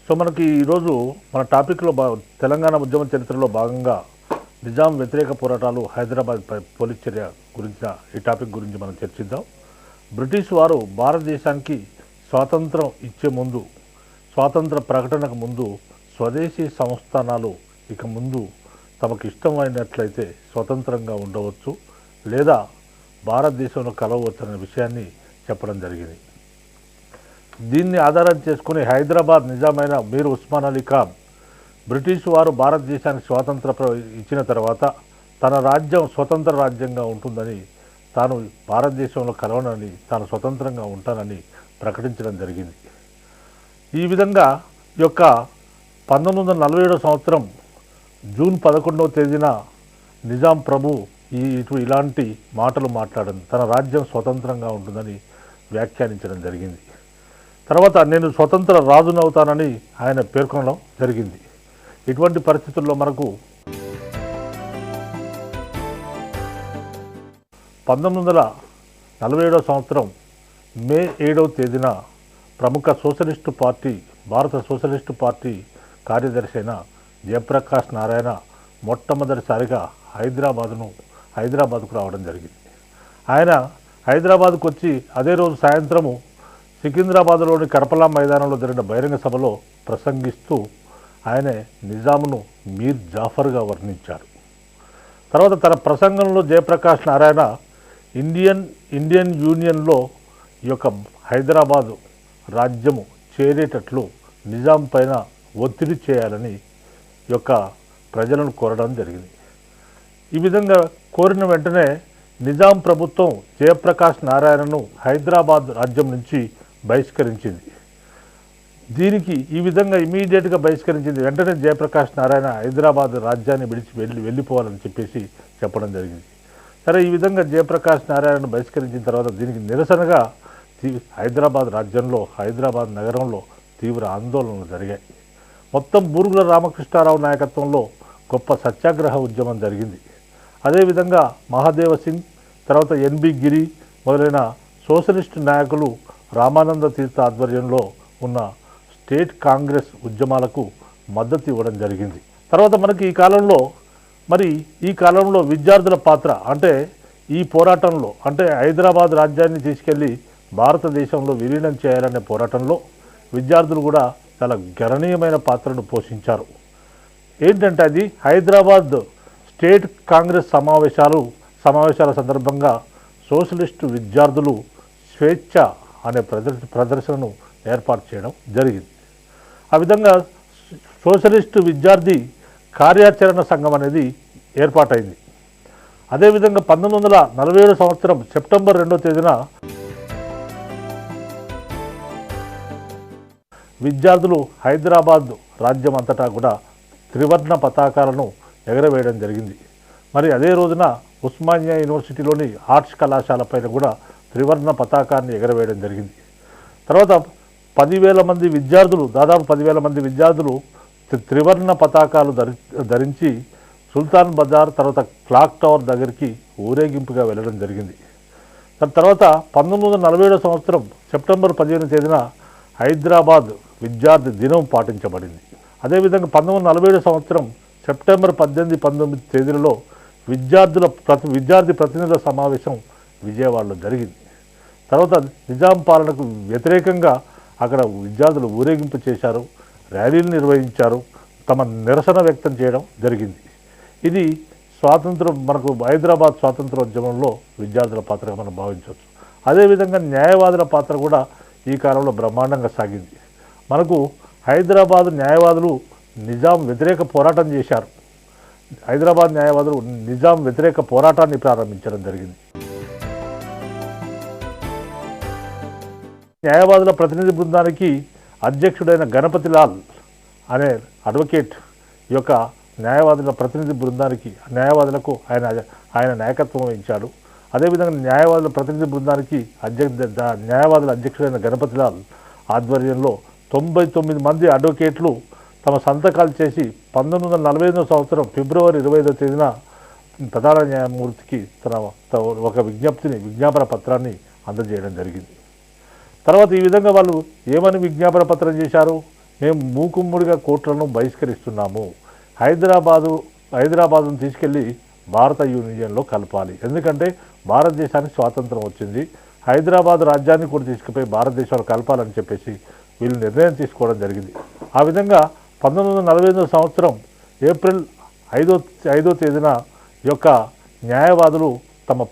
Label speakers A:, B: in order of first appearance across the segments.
A: So మనకి ఈరోజు మన టాపిక్లో తెలంగాణ ఉద్యమ చరిత్రలో భాగంగా నిజాం వ్యతిరేక పోరాటాలు హైదరాబాద్ పోలీస్ చర్య గురించిన ఈ టాపిక్ గురించి మనం చర్చిద్దాం. బ్రిటిష్ వారు భారతదేశానికి స్వాతంత్రం ఇచ్చే ముందు, స్వాతంత్ర ప్రకటనకు ముందు స్వదేశీ సంస్థానాలు ఇక ముందు తమకు ఇష్టమైనట్లయితే స్వతంత్రంగా ఉండవచ్చు లేదా భారతదేశంలో కలవచ్చనే విషయాన్ని చెప్పడం జరిగింది. దీన్ని ఆధారం చేసుకుని హైదరాబాద్ నిజామైన మీర్ ఉస్మాన్ అలీ ఖాన్ బ్రిటిష్ వారు భారతదేశానికి స్వాతంత్ర ఇచ్చిన తర్వాత తన రాజ్యం స్వతంత్ర రాజ్యంగా ఉంటుందని, తాను భారతదేశంలో కలవనని, తాను స్వతంత్రంగా ఉంటానని ప్రకటించడం జరిగింది. ఈ విధంగా యొక్క 1947 సంవత్సరం జూన్ 11వ తేదీన నిజాం ప్రభు ఇలాంటి మాటలు మాట్లాడింది. తన రాజ్యం స్వతంత్రంగా ఉంటుందని వ్యాఖ్యానించడం జరిగింది. తర్వాత నేను స్వతంత్ర రాజునవుతానని ఆయన పేర్కొనడం జరిగింది. ఇటువంటి పరిస్థితుల్లో మనకు 1947 సంవత్సరం మే 7వ తేదీన ప్రముఖ సోషలిస్టు పార్టీ, భారత సోషలిస్టు పార్టీ కార్యదర్శి అయిన జయప్రకాష్ నారాయణ మొట్టమొదటిసారిగా హైదరాబాద్కు రావడం జరిగింది. ఆయన హైదరాబాద్కు వచ్చి అదే రోజు సాయంత్రము సికింద్రాబాద్లోని కర్పలా మైదానంలో జరిగిన బహిరంగ సభలో ప్రసంగిస్తూ ఆయన నిజామును మీర్ జాఫర్గా వర్ణించారు. తర్వాత తన ప్రసంగంలో జయప్రకాష్ నారాయణ ఇండియన్ యూనియన్లో ఈ యొక్క హైదరాబాదు రాజ్యము చేరేటట్లు నిజాం పైన ఒత్తిడి చేయాలని యొక్క ప్రజలను కోరడం జరిగింది. ఈ విధంగా కోరిన వెంటనే నిజాం ప్రభుత్వం జయప్రకాష్ నారాయణను హైదరాబాద్ రాజ్యం నుంచి బహిష్కరించింది. దీనికి ఈ విధంగా ఇమీడియట్గా బహిష్కరించింది. వెంటనే జయప్రకాష్ నారాయణ హైదరాబాద్ రాజ్యాన్ని విడిచి వెళ్ళిపోవాలని చెప్పేసి చెప్పడం జరిగింది. సరే, ఈ విధంగా జయప్రకాష్ నారాయణను బహిష్కరించిన తర్వాత దీనికి నిరసనగా హైదరాబాద్ రాజ్యంలో, హైదరాబాద్ నగరంలో తీవ్ర ఆందోళనలు జరిగాయి. మొత్తం బూరుగుల రామకృష్ణారావు నాయకత్వంలో గొప్ప సత్యాగ్రహ ఉద్యమం జరిగింది. అదేవిధంగా మహాదేవ సింగ్, తర్వాత ఎన్బి గిరి మొదలైన సోషలిస్టు నాయకులు రామానంద తీర్థ ఆధ్వర్యంలో ఉన్న స్టేట్ కాంగ్రెస్ ఉద్యమాలకు మద్దతు ఇవ్వడం జరిగింది. తర్వాత మనకి ఈ కాలంలో విద్యార్థుల పాత్ర, అంటే ఈ పోరాటంలో, అంటే హైదరాబాద్ రాజ్యాన్ని తీసుకెళ్లి భారతదేశంలో విలీనం చేయాలనే పోరాటంలో విద్యార్థులు కూడా చాలా గణనీయమైన పాత్రను పోషించారు. ఏంటంటే అది హైదరాబాద్ స్టేట్ కాంగ్రెస్ సమావేశాల సందర్భంగా సోషలిస్టు విద్యార్థులు స్వేచ్ఛ అనే ప్రదర్శనను ఏర్పాటు చేయడం జరిగింది. ఆ విధంగా సోషలిస్టు విద్యార్థి కార్యాచరణ సంఘం అనేది ఏర్పాటైంది. అదేవిధంగా 1947 సంవత్సరం సెప్టెంబర్ 2వ తేదీన విద్యార్థులు హైదరాబాద్ రాజ్యం అంతటా కూడా త్రివర్ణ పతాకాలను ఎగరవేయడం జరిగింది. మరి అదే రోజున ఉస్మానియా యూనివర్సిటీలోని ఆర్ట్స్ కళాశాలపైన కూడా త్రివర్ణ పతాకాన్ని ఎగరవేయడం జరిగింది. తర్వాత 10,000 మంది విద్యార్థులు, దాదాపు 10,000 మంది విద్యార్థులు త్రివర్ణ పతాకాలు ధరించి సుల్తాన్ బజార్, తర్వాత క్లాక్ టవర్ దగ్గరికి ఊరేగింపుగా వెళ్ళడం జరిగింది. తర్వాత 1947 సంవత్సరం సెప్టెంబర్ 15వ తేదీన హైదరాబాద్ విద్యార్థి దినం పాటించబడింది. అదేవిధంగా 1947 సంవత్సరం సెప్టెంబర్ 18, 19 తేదీలలో విద్యార్థి ప్రతినిధుల సమావేశం విజయవాడలో జరిగింది. తర్వాత నిజాం పాలనకు వ్యతిరేకంగా అక్కడ విద్యార్థులు ఊరేగింపు చేశారు, ర్యాలీలు నిర్వహించారు, తమ నిరసన వ్యక్తం చేయడం జరిగింది. ఇది మనకు హైదరాబాద్ స్వాతంత్రోద్యమంలో విద్యార్థుల పాత్రగా మనం భావించవచ్చు. అదేవిధంగా న్యాయవాదుల పాత్ర కూడా ఈ కాలంలో బ్రహ్మాండంగా సాగింది. మనకు హైదరాబాద్ న్యాయవాదులు నిజాం వ్యతిరేక పోరాటం చేశారు. హైదరాబాద్ న్యాయవాదులు నిజాం వ్యతిరేక పోరాటాన్ని ప్రారంభించడం జరిగింది. న్యాయవాదుల ప్రతినిధి బృందానికి అధ్యక్షుడైన గణపతి లాల్ అనే అడ్వకేట్ ఈ యొక్క న్యాయవాదుల ప్రతినిధి న్యాయవాదులకు ఆయన నాయకత్వం వహించాడు. అదేవిధంగా న్యాయవాదుల ప్రతినిధి బృందానికి న్యాయవాదుల అధ్యక్షుడైన గణపతి లాల్ ఆధ్వర్యంలో 99 మంది అడ్వకేట్లు తమ సంతకాలు చేసి 1948 సంవత్సరం ఫిబ్రవరి 25వ తేదీన ప్రధాన న్యాయమూర్తికి ఒక విజ్ఞాపన పత్రాన్ని అందజేయడం జరిగింది. తర్వాత ఈ విధంగా వాళ్ళు ఏమని విజ్ఞాపన పత్రం చేశారు, మేము మూకుమ్మడిగా కోర్టులను బహిష్కరిస్తున్నాము. హైదరాబాదును తీసుకెళ్ళి భారత యూనియన్లో కలపాలి. ఎందుకంటే భారతదేశానికి స్వాతంత్రం వచ్చింది, హైదరాబాద్ రాజ్యాన్ని కూడా తీసుకుపోయి భారతదేశంలో కలపాలని చెప్పేసి వీళ్ళు నిర్ణయం తీసుకోవడం జరిగింది. ఆ విధంగా 1948 సంవత్సరం ఏప్రిల్ 5వ తేదీన యొక్క న్యాయవాదులు తమ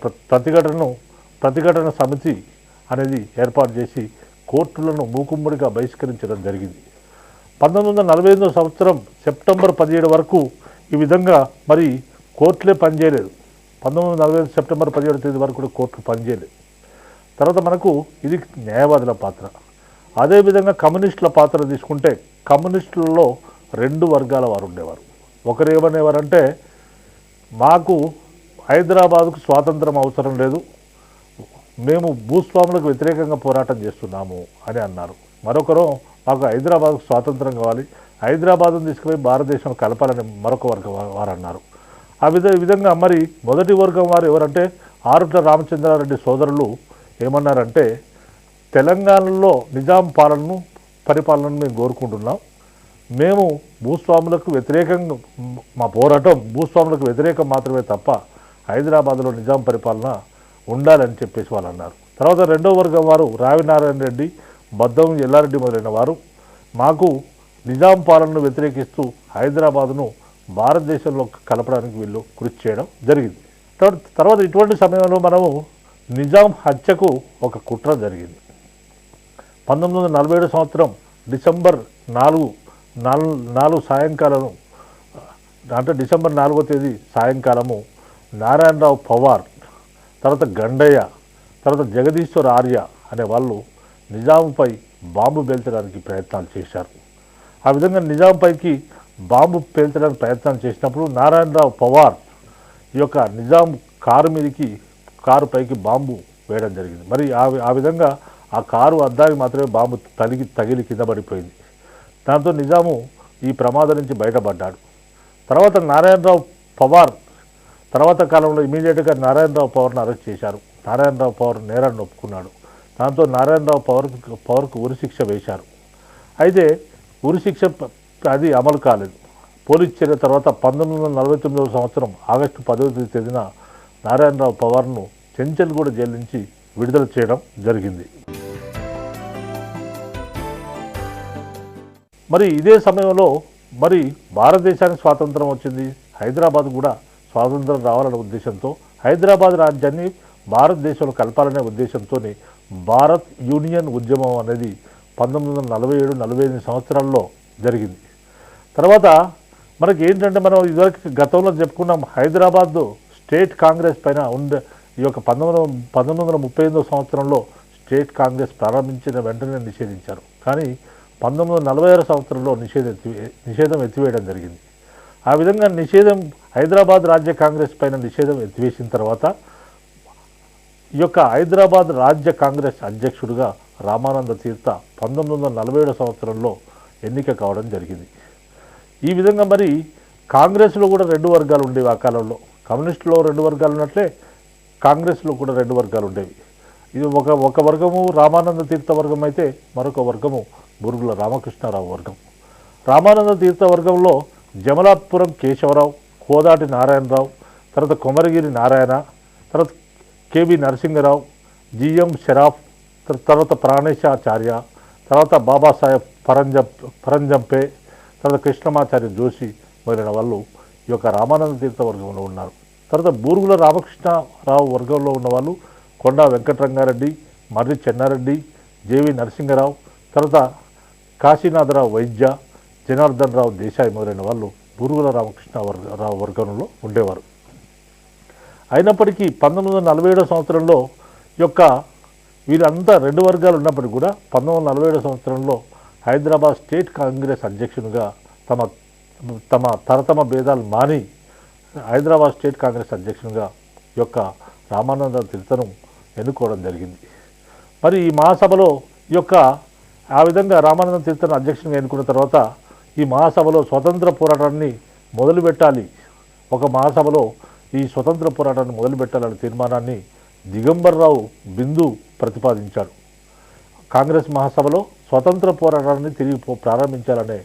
A: ప్రతిఘటన సమితి అనేది ఏర్పాటు చేసి కోర్టులను మూకుమ్మడిగా బహిష్కరించడం జరిగింది. 1948 సంవత్సరం సెప్టెంబర్ 17 వరకు ఈ విధంగా మరి కోర్టులే పనిచేయలేదు. 1945 సెప్టెంబర్ 17 తేదీ వరకు కూడా కోర్టులు పనిచేయలేదు. తర్వాత మనకు ఇది న్యాయవాదుల పాత్ర. అదేవిధంగా కమ్యూనిస్టుల పాత్ర తీసుకుంటే కమ్యూనిస్టులలో 2 వర్గాల వారు ఉండేవారు. ఒకరు ఏమనేవారంటే మాకు హైదరాబాదుకు స్వాతంత్రం అవసరం లేదు, మేము భూస్వాములకు వ్యతిరేకంగా పోరాటం చేస్తున్నాము అని అన్నారు. మరొకరు మాకు హైదరాబాద్కు స్వాతంత్రం కావాలి, హైదరాబాద్ను తీసుకుపోయి భారతదేశం కలపాలని మరొక వర్గం వారు అన్నారు. ఆ విధంగా మరి మొదటి వర్గం వారు ఎవరంటే ఆరుట్ల రామచంద్రారెడ్డి సోదరులు ఏమన్నారంటే తెలంగాణలో నిజాం పరిపాలనను మేము కోరుకుంటున్నాం, మేము భూస్వాములకు వ్యతిరేకంగా మా పోరాటం భూస్వాములకు వ్యతిరేకం మాత్రమే తప్ప హైదరాబాద్లో నిజాం పరిపాలన ఉండాలని చెప్పేసి వాళ్ళు అన్నారు. తర్వాత రెండో వర్గం వారు రావినారాయణ రెడ్డి, బద్దం ఎల్లారెడ్డి మొదలైన వారు మాకు నిజాం పాలనను వ్యతిరేకిస్తూ హైదరాబాదును భారతదేశంలో కలపడానికి వీళ్ళు కృషి చేయడం జరిగింది. తర్వాత ఇటువంటి సమయంలో మనము నిజాం హత్యకు ఒక కుట్ర జరిగింది. 1947 సంవత్సరం డిసెంబర్ 4 సాయంకాలం అంటే డిసెంబర్ 4వ తేదీ సాయంకాలము నారాయణరావు పవార్, తర్వాత గండయ్య, తర్వాత జగదీశ్వర్ ఆర్య అనే వాళ్ళు నిజాంపై బాంబు పేల్చడానికి ప్రయత్నాలు చేశారు. ఆ విధంగా నిజాంపైకి బాంబు పేల్చడానికి ప్రయత్నాలు చేసినప్పుడు నారాయణరావు పవార్ ఈ యొక్క నిజాం కారు పైకి బాంబు వేయడం జరిగింది. మరి ఆ విధంగా ఆ కారు అద్దానికి మాత్రమే బాంబు తగిలి కింద పడిపోయింది. దాంతో నిజాము ఈ ప్రమాదం నుంచి బయటపడ్డాడు. తర్వాత నారాయణరావు పవార్ తర్వాత కాలంలో ఇమీడియట్గా నారాయణరావు పవర్ను అరెస్ట్ చేశారు. నారాయణరావు పవర్ నేరాన్ని ఒప్పుకున్నాడు. దాంతో నారాయణరావు పవర్కు ఉరిశిక్ష వేశారు. అయితే ఉరిశిక్ష అది అమలు కాలేదు. పోలీసు చర్య తర్వాత 1949 సంవత్సరం ఆగస్టు 10వ తేదీన నారాయణరావు పవార్ను చెంచల్గూడ జైలు నుంచి విడుదల చేయడం జరిగింది. మరి ఇదే సమయంలో మరి భారతదేశానికి స్వాతంత్రం వచ్చింది, హైదరాబాద్ కూడా స్వాతంత్రం రావాలనే ఉద్దేశంతో హైదరాబాద్ రాజ్యాన్ని భారతదేశంలో కలపాలనే ఉద్దేశంతో భారత్ యూనియన్ ఉద్యమం అనేది 1947-48 సంవత్సరాల్లో జరిగింది. తర్వాత మనకి ఏంటంటే మనం ఇదివరకు గతంలో చెప్పుకున్నాం, హైదరాబాద్ స్టేట్ కాంగ్రెస్ పైన ఈ యొక్క 1938 సంవత్సరంలో స్టేట్ కాంగ్రెస్ ప్రారంభించిన వెంటనే నిషేధించారు. కానీ 1946 సంవత్సరంలో నిషేధం ఎత్తివేయడం జరిగింది. ఆ విధంగా హైదరాబాద్ రాజ్య కాంగ్రెస్ పైన నిషేధం ఎత్తివేసిన తర్వాత ఈ యొక్క హైదరాబాద్ రాజ్య కాంగ్రెస్ అధ్యక్షుడిగా రామానంద తీర్థ 1947 సంవత్సరంలో ఎన్నిక కావడం జరిగింది. ఈ విధంగా మరి కాంగ్రెస్లో కూడా 2 వర్గాలు ఉండేవి. ఆ కాలంలో కమ్యూనిస్టులో 2 వర్గాలు ఉన్నట్లే కాంగ్రెస్లో కూడా 2 వర్గాలు ఉండేవి. ఇది ఒక వర్గము రామానంద తీర్థ వర్గం అయితే మరొక వర్గము బూరుగుల రామకృష్ణారావు వర్గం. రామానంద తీర్థ వర్గంలో జమలాపురం కేశవరావు, కోదాటి నారాయణరావు, తర్వాత కొమరగిరి నారాయణ, తర్వాత కేబి నరసింగరావు, జిఎం షరాఫ్, తర్వాత ప్రాణేశాచార్య, తర్వాత బాబాసాహెబ్ పరంజంపే, తర్వాత కృష్ణమాచార్య జోషి మొదలైన వాళ్ళు ఈ యొక్క రామానంద తీర్థ వర్గంలో ఉన్నారు. తర్వాత బూరుగుల రామకృష్ణారావు వర్గంలో ఉన్నవాళ్ళు కొండా వెంకటరంగారెడ్డి, మర్రి చెన్నారెడ్డి, జేవి నరసింగరావు, తర్వాత కాశీనాథరావు వైద్య, జనార్దన్ రావు దేశాయి మొదలైన వాళ్ళు బూరుగుల రామకృష్ణరావు వర్గంలో ఉండేవారు. అయినప్పటికీ 1947 సంవత్సరంలో యొక్క వీరంతా 2 వర్గాలు ఉన్నప్పటికీ కూడా 1947 సంవత్సరంలో హైదరాబాద్ స్టేట్ కాంగ్రెస్ అధ్యక్షునిగా తమ తరతమ భేదాలు మాని హైదరాబాద్ స్టేట్ కాంగ్రెస్ అధ్యక్షునిగా యొక్క రామానంద తీర్థను ఎన్నుకోవడం జరిగింది. మరి ఈ మహాసభలో ఆ విధంగా రామానంద తీర్థను అధ్యక్షునిగా ఎన్నుకున్న తర్వాత ఈ మహాసభలో స్వతంత్ర పోరాటాన్ని మొదలుపెట్టాలి, ఒక మహాసభలో ఈ స్వతంత్ర పోరాటాన్ని మొదలుపెట్టాలనే తీర్మానాన్ని దిగంబర్రావు బిందు ప్రతిపాదించాడు. కాంగ్రెస్ మహాసభలో స్వతంత్ర పోరాటాన్ని తిరిగి ప్రారంభించాలనే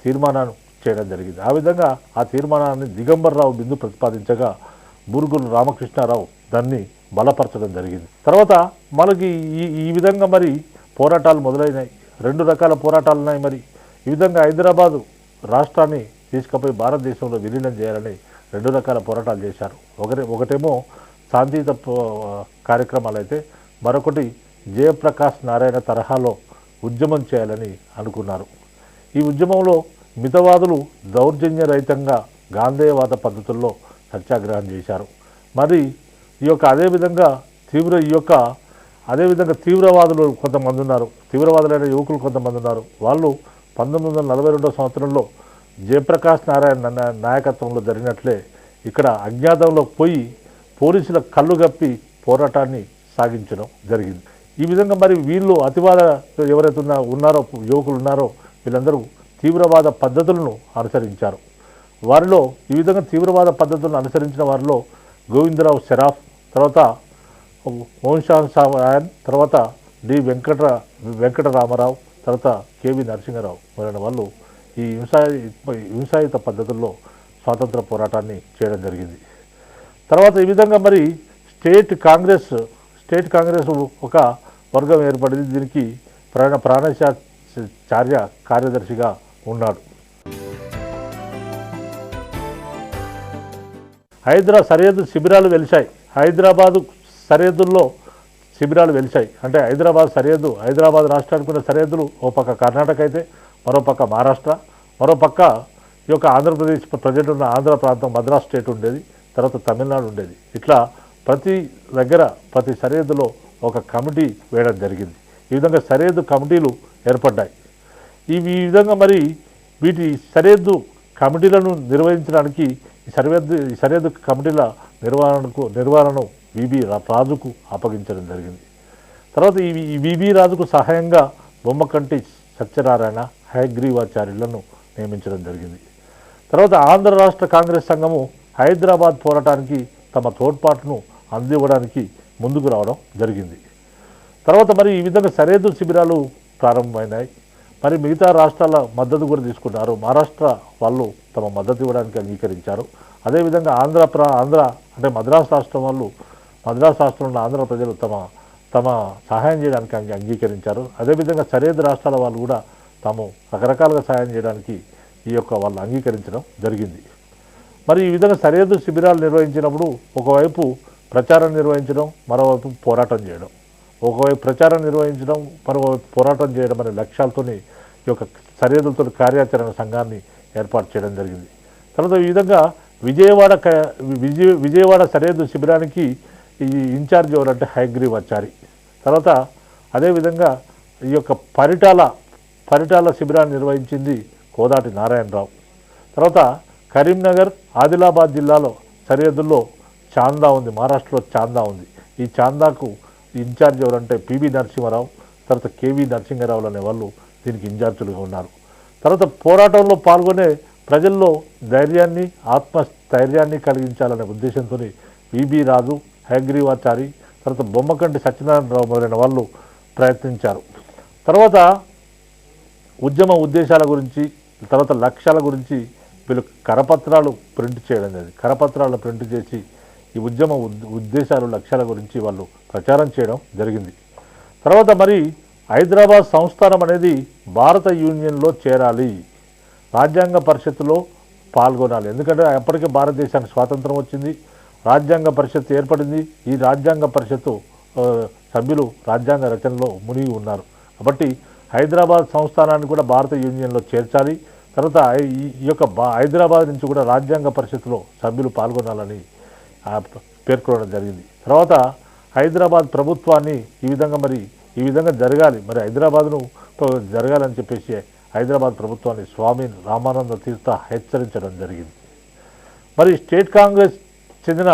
A: తీర్మానాన్ని చేయడం జరిగింది. ఆ విధంగా ఆ తీర్మానాన్ని దిగంబర్రావు బిందు ప్రతిపాదించగా బూరుగుల రామకృష్ణారావు దాన్ని బలపరచడం జరిగింది. తర్వాత మనకి ఈ విధంగా మరి పోరాటాలు మొదలైనాయి. 2 రకాల పోరాటాలు ఉన్నాయి. మరి ఈ విధంగా హైదరాబాదు రాష్ట్రాన్ని తీసుకుపోయి భారతదేశంలో విలీనం చేయాలని 2 రకాల పోరాటాలు చేశారు. ఒకటేమో శాంతియుత కార్యక్రమాలు అయితే, మరొకటి జయప్రకాష్ నారాయణ తరహాలో ఉద్యమం చేయాలని అనుకున్నారు. ఈ ఉద్యమంలో మితవాదులు దౌర్జన్యరహితంగా గాంధేయవాద పద్ధతుల్లో సత్యాగ్రహం చేశారు. మరి అదేవిధంగా తీవ్రవాదులు కొంతమంది ఉన్నారు, తీవ్రవాదులైన యువకులు కొంతమంది ఉన్నారు. వాళ్ళు 1942 సంవత్సరంలో జయప్రకాష్ నారాయణ నాయకత్వంలో జరిగినట్లే ఇక్కడ అజ్ఞాతంలో పోయి పోలీసుల కళ్ళు గప్పి పోరాటాన్ని సాగించడం జరిగింది. ఈ విధంగా మరి వీళ్ళు అతివాద ఎవరైతే ఉన్నారో యువకులు ఉన్నారో వీళ్ళందరూ తీవ్రవాద పద్ధతులను అనుసరించారు. వారిలో ఈ విధంగా తీవ్రవాద పద్ధతులను అనుసరించిన వారిలో గోవిందరావు షరాఫ్, తర్వాత మోహన్ సాయన్, తర్వాత డి వెంకటరామారావు, తర్వాత కేవి నరసింహారావు మొదలైన వాళ్ళు ఈ హింసాయుత పద్ధతుల్లో స్వాతంత్ర పోరాటాన్ని చేయడం జరిగింది. తర్వాత ఈ విధంగా మరి స్టేట్ కాంగ్రెస్ ఒక వర్గం ఏర్పడింది. దీనికి ప్రాణేశాచార్య కార్యదర్శిగా ఉన్నాడు. సరిహద్దు శిబిరాలు వెలిశాయి. హైదరాబాదు సరిహద్దుల్లో శిబిరాలు వెలిశాయి. అంటే హైదరాబాద్ రాష్ట్రానికి ఉన్న సరిహద్దులు ఓ పక్క కర్ణాటక అయితే, మరో పక్క మహారాష్ట్ర, మరో పక్క ఈ యొక్క ఆంధ్రప్రదేశ్ ప్రజెంట్ ఉన్న ఆంధ్ర ప్రాంతం మద్రాస్ స్టేట్ ఉండేది, తర్వాత తమిళనాడు ఉండేది. ఇట్లా ప్రతి సరిహద్దులో ఒక కమిటీ వేయడం జరిగింది. ఈ విధంగా సరిహద్దు కమిటీలు ఏర్పడ్డాయి. ఈ విధంగా మరి వీటి సరిహద్దు కమిటీలను నిర్వహించడానికి ఈ సరిహద్దు కమిటీల నిర్వహణను విబి రాజుకు అప్పగించడం జరిగింది. తర్వాత ఈ విబి రాజుకు సహాయంగా బొమ్మకంటి సత్యనారాయణ, హయగ్రీవాచార్యులను నియమించడం జరిగింది. తర్వాత ఆంధ్ర రాష్ట్ర కాంగ్రెస్ సంఘము హైదరాబాద్ పోరాటానికి తమ తోడ్పాటును అందివ్వడానికి ముందుకు రావడం జరిగింది. తర్వాత మరి ఈ విధంగా సరిహద్దు శిబిరాలు ప్రారంభమైనాయి. మరి మిగతా రాష్ట్రాల మద్దతు కూడా తీసుకున్నారు. మహారాష్ట్ర వాళ్ళు తమ మద్దతు ఇవ్వడానికి అంగీకరించారు. అదేవిధంగా ఆంధ్ర అంటే మద్రాసు రాష్ట్రంలో ఉన్న ఆంధ్ర ప్రజలు తమ సహాయం చేయడానికి అంగీకరించారు. అదేవిధంగా సరిహద్దు రాష్ట్రాల వాళ్ళు కూడా తాము రకరకాలుగా సహాయం చేయడానికి వాళ్ళు అంగీకరించడం జరిగింది. మరి ఈ విధంగా సరిహద్దు శిబిరాలు నిర్వహించినప్పుడు ఒకవైపు ప్రచారం నిర్వహించడం, మరోవైపు పోరాటం చేయడం, ఒకవైపు ప్రచారం నిర్వహించడం, మరోవైపు పోరాటం చేయడం అనే లక్ష్యాలతోని ఈ యొక్క సరిహద్దులతో కార్యాచరణ సంఘాన్ని ఏర్పాటు చేయడం జరిగింది. తర్వాత ఈ విధంగా విజయవాడ సరిహద్దు శిబిరానికి ఈ ఇన్ఛార్జ్ ఎవరంటే హయగ్రీవాచారి. తర్వాత అదేవిధంగా ఈ యొక్క పరిటాల శిబిరాన్ని నిర్వహించింది కోదాటి నారాయణరావు. తర్వాత కరీంనగర్, ఆదిలాబాద్ జిల్లాలో సరిహద్దుల్లో చాందా ఉంది, మహారాష్ట్రలో చాందా ఉంది. ఈ చాందాకు ఇన్ఛార్జ్ ఎవరంటే పిబి నరసింహారావు, తర్వాత కేవి నరసింహారావులు అనే వాళ్ళు దీనికి ఇన్ఛార్జీలుగా ఉన్నారు. తర్వాత పోరాటంలో పాల్గొనే ప్రజల్లో ధైర్యాన్ని, ఆత్మస్థైర్యాన్ని కలిగించాలనే ఉద్దేశంతో విబి రాజు, హయగ్రీవాచారి, తర్వాత బొమ్మకంటి సత్యనారాయణరావు మొదలైన వాళ్ళు ప్రయత్నించారు. తర్వాత ఉద్యమ ఉద్దేశాల గురించి, తర్వాత లక్ష్యాల గురించి వీళ్ళు కరపత్రాలు ప్రింట్ చేయడం జరిగింది. కరపత్రాలను ప్రింట్ చేసి ఈ ఉద్యమ ఉద్దేశాలు, లక్ష్యాల గురించి వాళ్ళు ప్రచారం చేయడం జరిగింది. తర్వాత మరి హైదరాబాద్ సంస్థానం అనేది భారత యూనియన్లో చేరాలి, రాజ్యాంగ పరిషత్తులో పాల్గొనాలి. ఎందుకంటే అప్పటికే భారతదేశానికి స్వాతంత్రం వచ్చింది, రాజ్యాంగ పరిషత్ ఏర్పడింది. ఈ రాజ్యాంగ పరిషత్తు సభ్యులు రాజ్యాంగ రచనలో మునిగి ఉన్నారు. కాబట్టి హైదరాబాద్ సంస్థానాన్ని కూడా భారత యూనియన్లో చేర్చాలి. తర్వాత ఈ యొక్క హైదరాబాద్ నుంచి కూడా రాజ్యాంగ పరిషత్తులో సభ్యులు పాల్గొనాలని పేర్కొనడం జరిగింది. తర్వాత హైదరాబాద్ ప్రభుత్వాన్ని ఈ విధంగా జరగాలి, మరి హైదరాబాద్ను జరగాలని చెప్పేసి హైదరాబాద్ ప్రభుత్వాన్ని స్వామి రామానంద తీర్థ హెచ్చరించడం జరిగింది. మరి స్టేట్ కాంగ్రెస్ చెందిన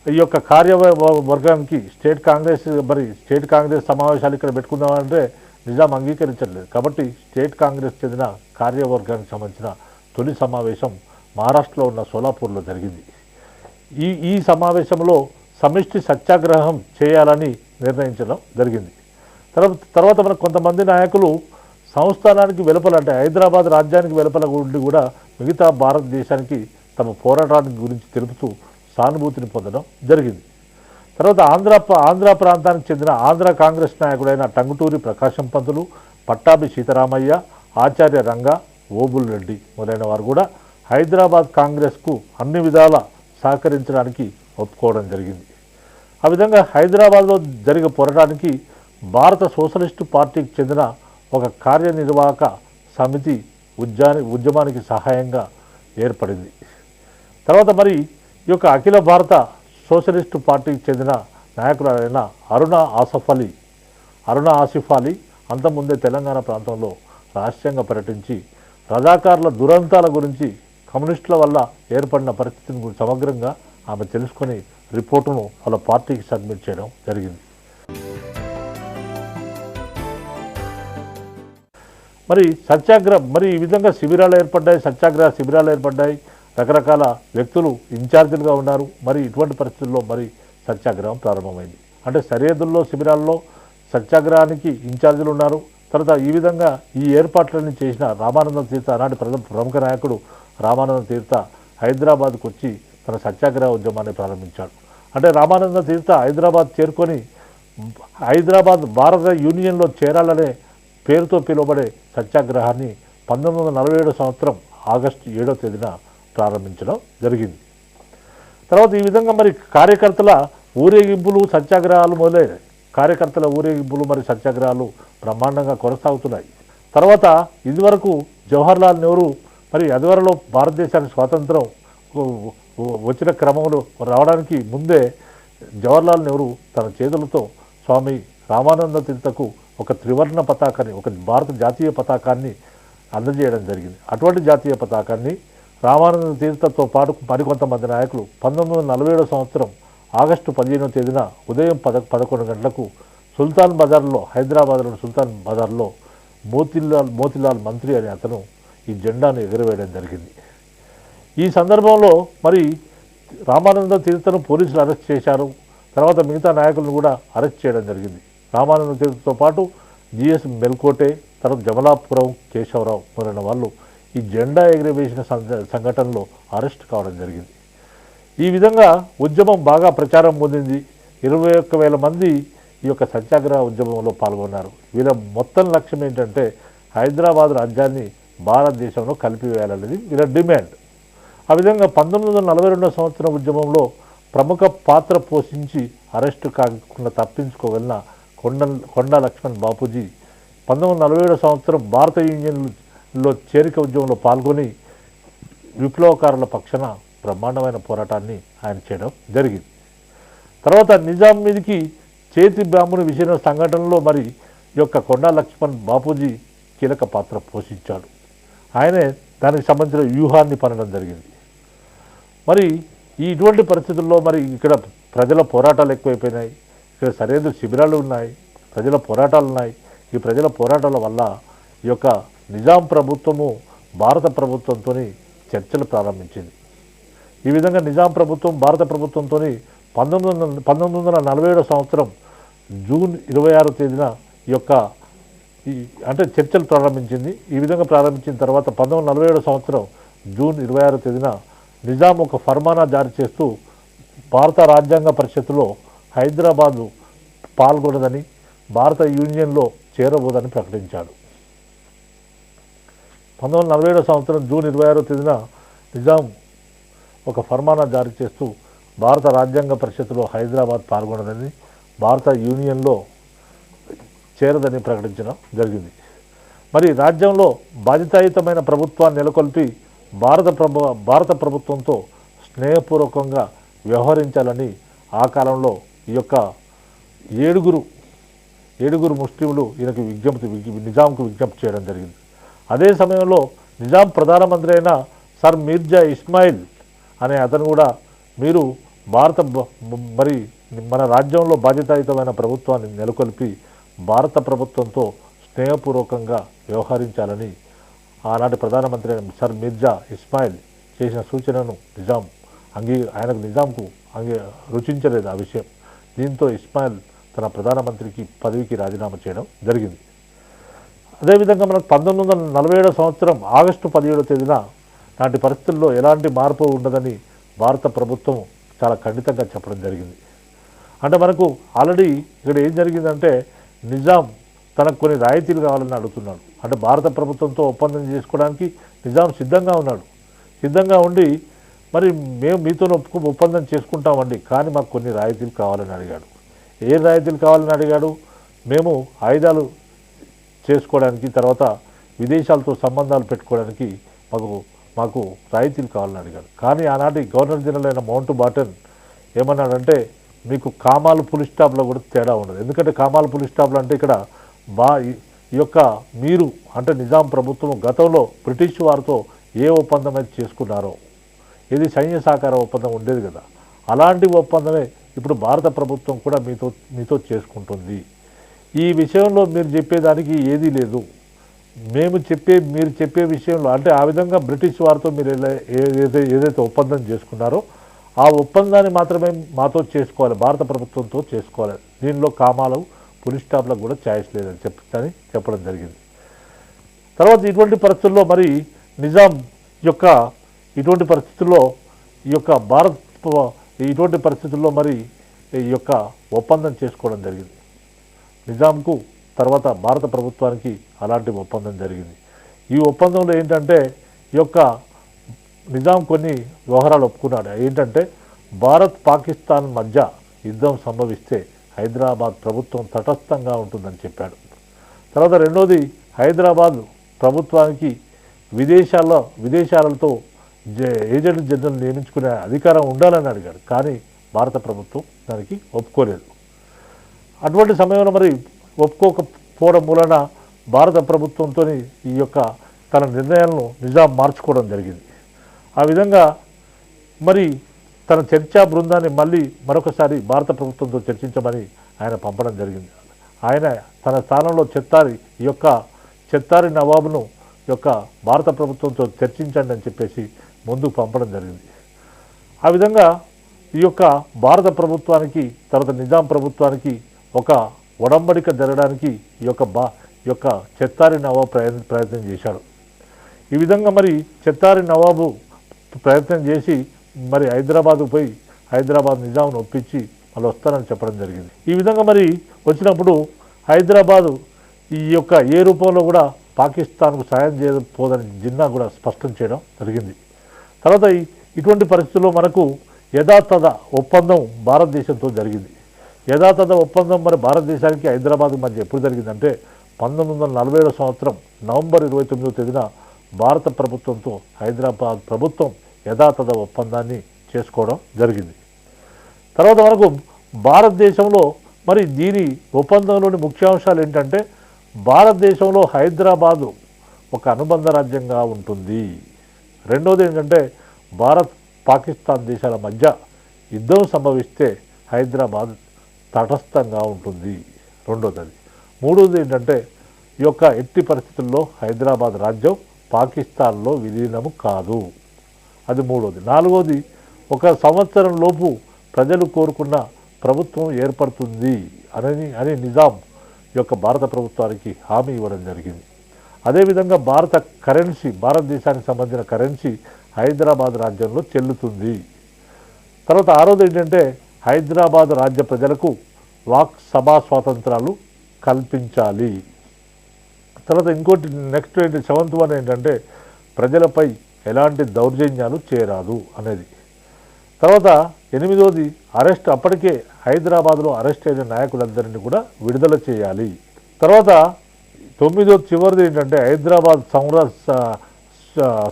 A: ఈ యొక్క కార్యవర్గానికి స్టేట్ కాంగ్రెస్ సమావేశాలు ఇక్కడ పెట్టుకుందామంటే నిజాం అంగీకరించట్లేదు. కాబట్టి స్టేట్ కాంగ్రెస్ చెందిన కార్యవర్గానికి సంబంధించిన తొలి సమావేశం మహారాష్ట్రలో ఉన్న సోలాపూర్లో జరిగింది. ఈ సమావేశంలో సమిష్టి సత్యాగ్రహం చేయాలని నిర్ణయించడం జరిగింది. తర్వాత మనకు కొంతమంది నాయకులు సంస్థానానికి వెలుపల అంటే హైదరాబాద్ రాజ్యానికి వెలుపల ఉండి కూడా మిగతా భారతదేశానికి తమ పోరాటానికి గురించి తెలుపుతూ సానుభూతిని పొందడం జరిగింది. తర్వాత ఆంధ్ర ప్రాంతానికి చెందిన ఆంధ్ర కాంగ్రెస్ నాయకుడైన టంగుటూరి ప్రకాశం పంతులు, పట్టాభి సీతారామయ్య, ఆచార్య రంగ, ఓబుల్ రెడ్డి మొదలైన వారు కూడా హైదరాబాద్ కాంగ్రెస్కు అన్ని విధాల సహకరించడానికి ఒప్పుకోవడం జరిగింది. ఆ విధంగా హైదరాబాద్లో జరిగే పోరాటానికి భారత సోషలిస్టు పార్టీకి చెందిన ఒక కార్యనిర్వాహక సమితి ఉద్యమానికి సహాయంగా ఏర్పడింది. తర్వాత మరి ఈ యొక్క అఖిల భారత సోషలిస్టు పార్టీకి చెందిన నాయకులైన అరుణ ఆసిఫ్ అలీ అంతకుముందే తెలంగాణ ప్రాంతంలో రహస్యంగా పర్యటించి రజాకారుల దురంతాల గురించి, కమ్యూనిస్టుల వల్ల ఏర్పడిన పరిస్థితిని గురించి సమగ్రంగా ఆమె తెలుసుకొని రిపోర్టును వాళ్ళ పార్టీకి సబ్మిట్ చేయడం జరిగింది. మరి ఈ విధంగా సత్యాగ్రహ శిబిరాలు ఏర్పడ్డాయి. రకరకాల వ్యక్తులు ఇన్ఛార్జీలుగా ఉన్నారు. మరి ఇటువంటి పరిస్థితుల్లో మరి సత్యాగ్రహం ప్రారంభమైంది. అంటే సరిహద్దుల్లో శిబిరాల్లో సత్యాగ్రహానికి ఇన్ఛార్జీలు ఉన్నారు. తర్వాత ఈ విధంగా ఈ ఏర్పాట్లన్నీ చేసిన రామానంద తీర్థ, ఆనాటి ప్రముఖ నాయకుడు రామానంద తీర్థ హైదరాబాద్కు వచ్చి తన సత్యాగ్రహ ఉద్యమాన్ని ప్రారంభించాడు. అంటే రామానంద తీర్థ హైదరాబాద్ చేరుకొని హైదరాబాద్ భారత యూనియన్లో చేరాలనే పేరుతో పిలువబడే సత్యాగ్రహాన్ని 1947 సంవత్సరం ఆగస్టు 7వ తేదీన ప్రారంభించడం జరిగింది. తర్వాత ఈ విధంగా మరి కార్యకర్తల ఊరేగింపులు, సత్యాగ్రహాలు మొదలయ్యాయి. కార్యకర్తల ఊరేగింపులు మరి సత్యాగ్రహాలు బ్రహ్మాండంగా కొనసాగుతున్నాయి. తర్వాత ఇదివరకు జవహర్లాల్ నెహ్రూ మరి అదివరలో భారతదేశానికి స్వాతంత్రం వచ్చిన క్రమంలో రావడానికి ముందే జవహర్లాల్ నెహ్రూ తన చేతులతో స్వామి రామానంద తీర్థకు ఒక త్రివర్ణ పతాకాన్ని, ఒక భారత జాతీయ పతాకాన్ని అందజేయడం జరిగింది. అటువంటి జాతీయ పతాకాన్ని రామానంద తీర్థతో పాటు మరికొంతమంది నాయకులు 1947 సంవత్సరం ఆగస్టు 15వ తేదీన ఉదయం 11 గంటలకు సుల్తాన్ బజార్లో, హైదరాబాద్లోని సుల్తాన్ బజార్లో మోతిలాల్ మంత్రి అనే అతను ఈ జెండాను ఎగురవేయడం జరిగింది. ఈ సందర్భంలో మరి రామానంద తీర్థను పోలీసులు అరెస్ట్ చేశారు. తర్వాత మిగతా నాయకులను కూడా అరెస్ట్ చేయడం జరిగింది. రామానంద తీర్థతో పాటు జిఎస్ మెల్కోటే, తర్వాత జమలాపురం కేశవరావు మొదలైన వాళ్ళు ఈ జెండా ఎగురవేసిన సంఘటనలో అరెస్ట్ కావడం జరిగింది. ఈ విధంగా ఉద్యమం బాగా ప్రచారం పొందింది. 21,000 మంది ఈ యొక్క సత్యాగ్రహ ఉద్యమంలో పాల్గొన్నారు. వీళ్ళ మొత్తం లక్ష్యం ఏంటంటే హైదరాబాద్ రాజ్యాన్ని భారతదేశంలో కలిపివేయాలనేది వీళ్ళ డిమాండ్. ఆ విధంగా 1942 సంవత్సరం ఉద్యమంలో ప్రముఖ పాత్ర పోషించి అరెస్టు కాకుండా తప్పించుకోగలిగిన కొండా లక్ష్మణ్ బాపూజీ 1947 సంవత్సరం భారత యూనియన్లో చేరిక ఉద్యమంలో పాల్గొని విప్లవకారుల పక్షాన బ్రహ్మాండమైన పోరాటాన్ని ఆయన చేయడం జరిగింది. తర్వాత నిజాం మీదికి చేతి బాంబును విసిరిన సంఘటనలో మరి ఈ యొక్క కొండా లక్ష్మణ్ బాపూజీ కీలక పాత్ర పోషించాడు. ఆయనే దానికి సంబంధించిన వ్యూహాన్ని పనడం జరిగింది. మరి ఇటువంటి పరిస్థితుల్లో మరి ఇక్కడ ప్రజల పోరాటాలు ఎక్కువైపోయినాయి. ఇక్కడ సరిహద్దు శిబిరాలు ఉన్నాయి, ప్రజల పోరాటాలు ఉన్నాయి. ఈ ప్రజల పోరాటాల వల్ల ఈ యొక్క నిజాం ప్రభుత్వము భారత ప్రభుత్వంతో చర్చలు ప్రారంభించింది. ఈ విధంగా నిజాం ప్రభుత్వం భారత ప్రభుత్వంతో 1947 సంవత్సరం జూన్ 26వ తేదీన అంటే చర్చలు ప్రారంభించింది. ఈ విధంగా ప్రారంభించిన తర్వాత 1947 సంవత్సరం జూన్ 26వ తేదీన నిజాం ఒక ఫర్మానా జారీ చేస్తూ భారత రాజ్యాంగ పరిషత్తులో హైదరాబాదు పాల్గొనదని, భారత యూనియన్లో చేరబోదని ప్రకటించాడు. 1947 సంవత్సరం జూన్ 26వ తేదీన నిజాం ఒక ఫర్మానా జారీ చేస్తూ భారత రాజ్యాంగ పరిషత్తులో హైదరాబాద్ పాల్గొనదని, భారత యూనియన్లో చేరదని ప్రకటించడం జరిగింది. మరి రాజ్యంలో బాధ్యతాయుతమైన ప్రభుత్వాన్ని నెలకొల్పి భారత ప్రభుత్వంతో స్నేహపూర్వకంగా వ్యవహరించాలని ఆ కాలంలో ఈ యొక్క ఏడుగురు ముస్లింలు ఈయనకు నిజాంకు విజ్ఞప్తి చేయడం జరిగింది. అదే సమయంలో నిజాం ప్రధానమంత్రి అయిన సర్ మీర్జా ఇస్మాయిల్ అనే అతను కూడా మీరు మన రాజ్యంలో బాధ్యతాయుతమైన ప్రభుత్వాన్ని నెలకొల్పి భారత ప్రభుత్వంతో స్నేహపూర్వకంగా వ్యవహరించాలని ఆనాటి ప్రధానమంత్రి అయిన సర్ మీర్జా ఇస్మాయిల్ చేసిన సూచనను నిజాంకు రుచించలేదు ఆ విషయం. దీంతో ఇస్మాయిల్ తన ప్రధానమంత్రికి పదవికి రాజీనామా చేయడం జరిగింది. అదేవిధంగా మనకు 1947 సంవత్సరం ఆగస్టు 17వ తేదీన నాటి పరిస్థితుల్లో ఎలాంటి మార్పు ఉండదని భారత ప్రభుత్వం చాలా ఖండితంగా చెప్పడం జరిగింది. అంటే మనకు ఆల్రెడీ ఇక్కడ ఏం జరిగిందంటే నిజాం తనకు కొన్ని రాయితీలు కావాలని అడుగుతున్నాడు. అంటే భారత ప్రభుత్వంతో ఒప్పందం చేసుకోవడానికి నిజాం సిద్ధంగా ఉన్నాడు. సిద్ధంగా ఉండి మరి మేము మీతో ఒప్పందం చేసుకుంటామండి, కానీ మాకు కొన్ని రాయితీలు కావాలని అడిగాడు. ఏ రాయితీలు కావాలని అడిగాడు? మేము ఆయుధాలు చేసుకోవడానికి, తర్వాత విదేశాలతో సంబంధాలు పెట్టుకోవడానికి మాకు రాయితీలు కావాలని అడిగాడు. కానీ ఆనాటి గవర్నర్ జనరల్ అయిన మౌంట్ బాటన్ ఏమన్నాడంటే మీకు కామాలు పులి స్టాప్లో కూడా తేడా ఉండదు. ఎందుకంటే కామాలు పులి స్టాప్లో అంటే ఇక్కడ ఈ యొక్క మీరు అంటే నిజాం ప్రభుత్వం గతంలో బ్రిటిష్ వారితో ఏ ఒప్పందం అయితే చేసుకున్నారో, ఇది సైన్య సహకార ఒప్పందం ఉండేది కదా, అలాంటి ఒప్పందమే ఇప్పుడు భారత ప్రభుత్వం కూడా మీతో చేసుకుంటుంది. ఈ విషయంలో మీరు చెప్పేదానికి ఏదీ లేదు. మీరు చెప్పే విషయంలో అంటే ఆ విధంగా బ్రిటిష్ వారితో మీరు ఏదైతే ఒప్పందం చేసుకున్నారో ఆ ఒప్పందాన్ని మాత్రమే మాతో చేసుకోవాలి, భారత ప్రభుత్వంతో చేసుకోవాలి. దీనిలో కామాలు పులి స్టాప్లకు కూడా ఛాయిస్ లేదని చెప్పడం జరిగింది. తర్వాత ఇటువంటి పరిస్థితుల్లో మరి నిజాం యొక్క ఇటువంటి పరిస్థితుల్లో ఇటువంటి పరిస్థితుల్లో మరి ఈ యొక్క ఒప్పందం చేసుకోవడం జరిగింది. నిజాంకు తర్వాత భారత ప్రభుత్వానికి అలాంటి ఒప్పందం జరిగింది. ఈ ఒప్పందంలో ఏంటంటే ఈ యొక్క నిజాం కొన్ని వ్యవహారాలు ఒప్పుకున్నాడు. ఏంటంటే భారత్ పాకిస్తాన్ మధ్య యుద్ధం సంభవిస్తే హైదరాబాద్ ప్రభుత్వం తటస్థంగా ఉంటుందని చెప్పాడు. తర్వాత రెండోది హైదరాబాద్ ప్రభుత్వానికి విదేశాలతో ఏజెంట్ జనరల్ నియమించుకునే అధికారం ఉండాలని అడిగాడు. కానీ భారత ప్రభుత్వం దానికి ఒప్పుకోలేదు. అటువంటి సమయంలో మరి ఒప్పుకోకపోవడం మూలన భారత ప్రభుత్వంతో ఈ యొక్క తన నిర్ణయాలను నిజాం మార్చుకోవడం జరిగింది. ఆ విధంగా మరి తన చర్చా బృందాన్ని మళ్ళీ మరొకసారి భారత ప్రభుత్వంతో చర్చించమని ఆయన పంపడం జరిగింది. ఆయన తన స్థానంలో చెత్తారి నవాబును భారత ప్రభుత్వంతో చర్చించండి అని చెప్పేసి ముందుకు పంపడం జరిగింది. ఆ విధంగా ఈ యొక్క భారత ప్రభుత్వానికి తర్వాత నిజాం ప్రభుత్వానికి ఒక ఒడంబడిక జరగడానికి ఈ యొక్క చెత్తారి నవాబు ప్రయత్నం చేశాడు. ఈ విధంగా మరి చెత్తారి నవాబు ప్రయత్నం చేసి మరి హైదరాబాద్కు పోయి హైదరాబాద్ నిజాంను ఒప్పించి మళ్ళీ వస్తానని చెప్పడం జరిగింది. ఈ విధంగా మరి వచ్చినప్పుడు హైదరాబాదు ఈ యొక్క ఏ రూపంలో కూడా పాకిస్తాన్కు సాయం చేయకపోదని జిన్నా కూడా స్పష్టం చేయడం జరిగింది. తర్వాత ఇటువంటి పరిస్థితుల్లో మనకు యథాతథ ఒప్పందం భారతదేశంతో జరిగింది. యథాతథ ఒప్పందం మరి భారతదేశానికి హైదరాబాద్ మధ్య ఎప్పుడు జరిగిందంటే 1947 సంవత్సరం నవంబర్ 29వ తేదీన భారత ప్రభుత్వంతో హైదరాబాద్ ప్రభుత్వం యథాతథ ఒప్పందాన్ని చేసుకోవడం జరిగింది. తర్వాత మనకు భారతదేశంలో మరి దీని ఒప్పందంలోని ముఖ్యాంశాలు ఏంటంటే భారతదేశంలో హైదరాబాదు ఒక అనుబంధ రాజ్యంగా ఉంటుంది. రెండోది ఏంటంటే భారత్ పాకిస్తాన్ దేశాల మధ్య యుద్ధం సంభవిస్తే హైదరాబాద్ తటస్థంగా ఉంటుంది. రెండోది అది. మూడోది ఏంటంటే ఈ యొక్క ఎట్టి పరిస్థితుల్లో హైదరాబాద్ రాజ్యం పాకిస్తాన్లో విలీనము కాదు. అది మూడోది. నాలుగోది ఒక సంవత్సరం లోపు ప్రజలు కోరుకున్న ప్రభుత్వం ఏర్పడుతుంది అని నిజాం యొక్క భారత ప్రభుత్వానికి హామీ ఇవ్వడం జరిగింది. అదేవిధంగా భారతదేశానికి సంబంధించిన కరెన్సీ హైదరాబాద్ రాజ్యంలో చెల్లుతుంది. తర్వాత ఆరోది ఏంటంటే హైదరాబాద్ రాజ్య ప్రజలకు వాక్ సభా స్వాతంత్రాలు కల్పించాలి. తర్వాత ఇంకోటి నెక్స్ట్ సెవెంత్ వన్ ఏంటంటే ప్రజలపై ఎలాంటి దౌర్జన్యాలు చేయరాదు అనేది. తర్వాత ఎనిమిదోది అప్పటికే హైదరాబాద్లో అరెస్ట్ అయిన నాయకులందరినీ కూడా విడుదల చేయాలి. తర్వాత చివరిది ఏంటంటే హైదరాబాద్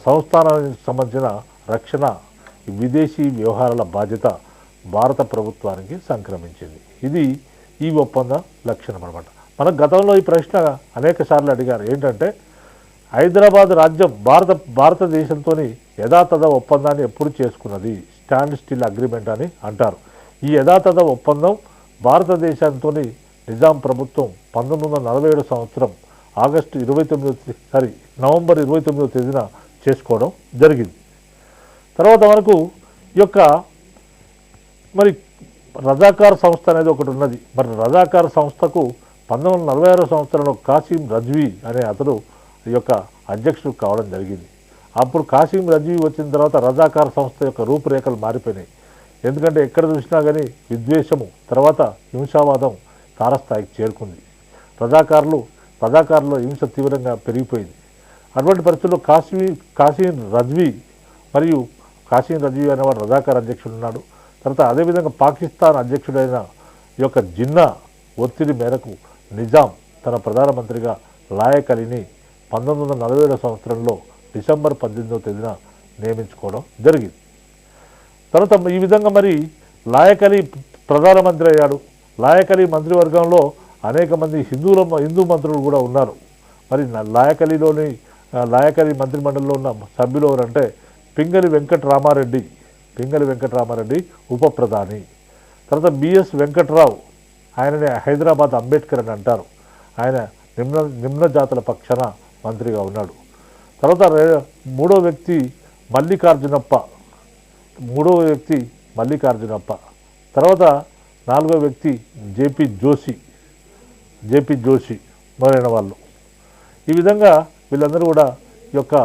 A: సంస్థానానికి సంబంధించిన రక్షణ విదేశీ వ్యవహారాల బాధ్యత భారత ప్రభుత్వానికి సంక్రమించింది. ఇది ఈ ఒప్పంద లక్షణం అన్నమాట. మన గతంలో ఈ ప్రశ్న అనేక సార్లు అడిగారు. ఏంటంటే హైదరాబాద్ రాజ్యం భారతదేశంతో యథాతథ ఒప్పందాన్ని ఎప్పుడు చేసుకున్నది? స్టాండ్ స్టిల్ అగ్రిమెంట్ అని అంటారు. ఈ యథాతథ ఒప్పందం భారతదేశంతో నిజాం ప్రభుత్వం 1947 సంవత్సరం నవంబర్ 29వ తేదీన చేసుకోవడం జరిగింది. తర్వాత మనకు ఈ యొక్క మరి రజాకార్ సంస్థ అనేది ఒకటి ఉన్నది. మరి రజాకార్ సంస్థకు 1946 సంవత్సరంలో కాసిం రజ్వీ అనే అతడు ఈ యొక్క అధ్యక్షుడు కావడం జరిగింది. అప్పుడు కాసిం రజ్వీ వచ్చిన తర్వాత రజాకార్ సంస్థ యొక్క రూపురేఖలు మారిపోయినాయి. ఎందుకంటే ఎక్కడ చూసినా కానీ విద్వేషము, తర్వాత హింసావాదం తారస్థాయికి చేరుకుంది. రజాకారులో హింస తీవ్రంగా పెరిగిపోయింది. అటువంటి పరిస్థితుల్లో కాసిం రజ్వీ అనేవాడు రజాకార్ అధ్యక్షుడు ఉన్నాడు. తర్వాత అదేవిధంగా పాకిస్తాన్ అధ్యక్షుడైన ఈ యొక్క జిన్నా ఒత్తిడి మేరకు నిజాం తన ప్రధానమంత్రిగా లాయక్ అలీని 1947 సంవత్సరంలో డిసెంబర్ 18వ తేదీన నియమించుకోవడం జరిగింది. తర్వాత ఈ విధంగా మరి లాయక్ అలీ ప్రధానమంత్రి అయ్యాడు. లాయక్ అలీ మంత్రివర్గంలో అనేక మంది హిందూ మంత్రులు కూడా ఉన్నారు. మరి లాయక్ అలీ మంత్రిమండలిలో ఉన్న సభ్యులు ఎవరంటే పింగళి వెంకటరామారెడ్డి ఉప ప్రధాని. తర్వాత బిఎస్ వెంకట్రావు, ఆయననే హైదరాబాద్ అంబేద్కర్ అని అంటారు. ఆయన నిమ్న జాతుల పక్షాన మంత్రిగా ఉన్నాడు. తర్వాత మూడో వ్యక్తి మల్లికార్జునప్ప. తర్వాత నాలుగో వ్యక్తి జేపీ జోషి మొదలైన వాళ్ళు. ఈ విధంగా వీళ్ళందరూ కూడా ఈ యొక్క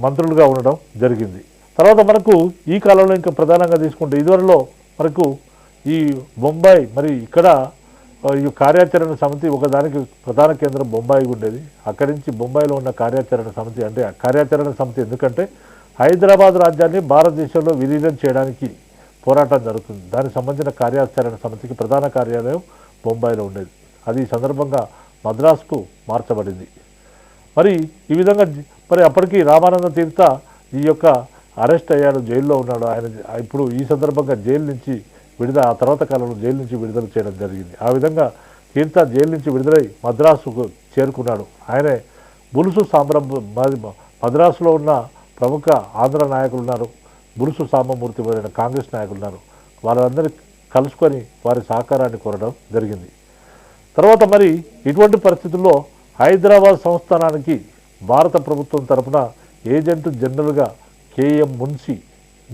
A: మంత్రులుగా ఉండడం జరిగింది. తర్వాత మనకు ఈ కాలంలో ఇంకా ప్రధానంగా తీసుకుంటే ఇదివరలో మనకు ఈ బొంబాయి, మరి ఇక్కడ ఈ కార్యాచరణ సమితి ఒకదానికి ప్రధాన కేంద్రం బొంబాయి ఉండేది. అక్కడి నుంచి బొంబాయిలో ఉన్న కార్యాచరణ సమితి ఎందుకంటే హైదరాబాద్ రాజ్యాన్ని భారతదేశంలో విలీనం చేయడానికి పోరాటం జరుగుతుంది. దానికి సంబంధించిన కార్యాచరణ సమితికి ప్రధాన కార్యాలయం బొంబాయిలో ఉండేది. అది ఈ సందర్భంగా మద్రాసుకు మార్చబడింది. మరి ఈ విధంగా మరి అప్పటికి రామానంద తీర్థ ఈ యొక్క అరెస్ట్ అయ్యాడు, జైల్లో ఉన్నాడు. ఆయన ఇప్పుడు ఈ సందర్భంగా ఆ తర్వాత కాలంలో జైలు నుంచి విడుదల చేయడం జరిగింది. ఆ విధంగా తీర్థ జైలు నుంచి విడుదలై మద్రాసుకు చేరుకున్నాడు. ఆయనే బులుసు మద్రాసులో ఉన్న ప్రముఖ ఆంధ్ర నాయకులు ఉన్నారు, బులుసు సాంబమూర్తి మొదలైన కాంగ్రెస్ నాయకులు ఉన్నారు. వాళ్ళందరూ కలుసుకొని వారి సహకారాన్ని కోరడం జరిగింది. తర్వాత మరి ఇటువంటి పరిస్థితుల్లో హైదరాబాద్ సంస్థానానికి భారత ప్రభుత్వం తరఫున ఏజెంట్ జనరల్గా కేఎం మున్షి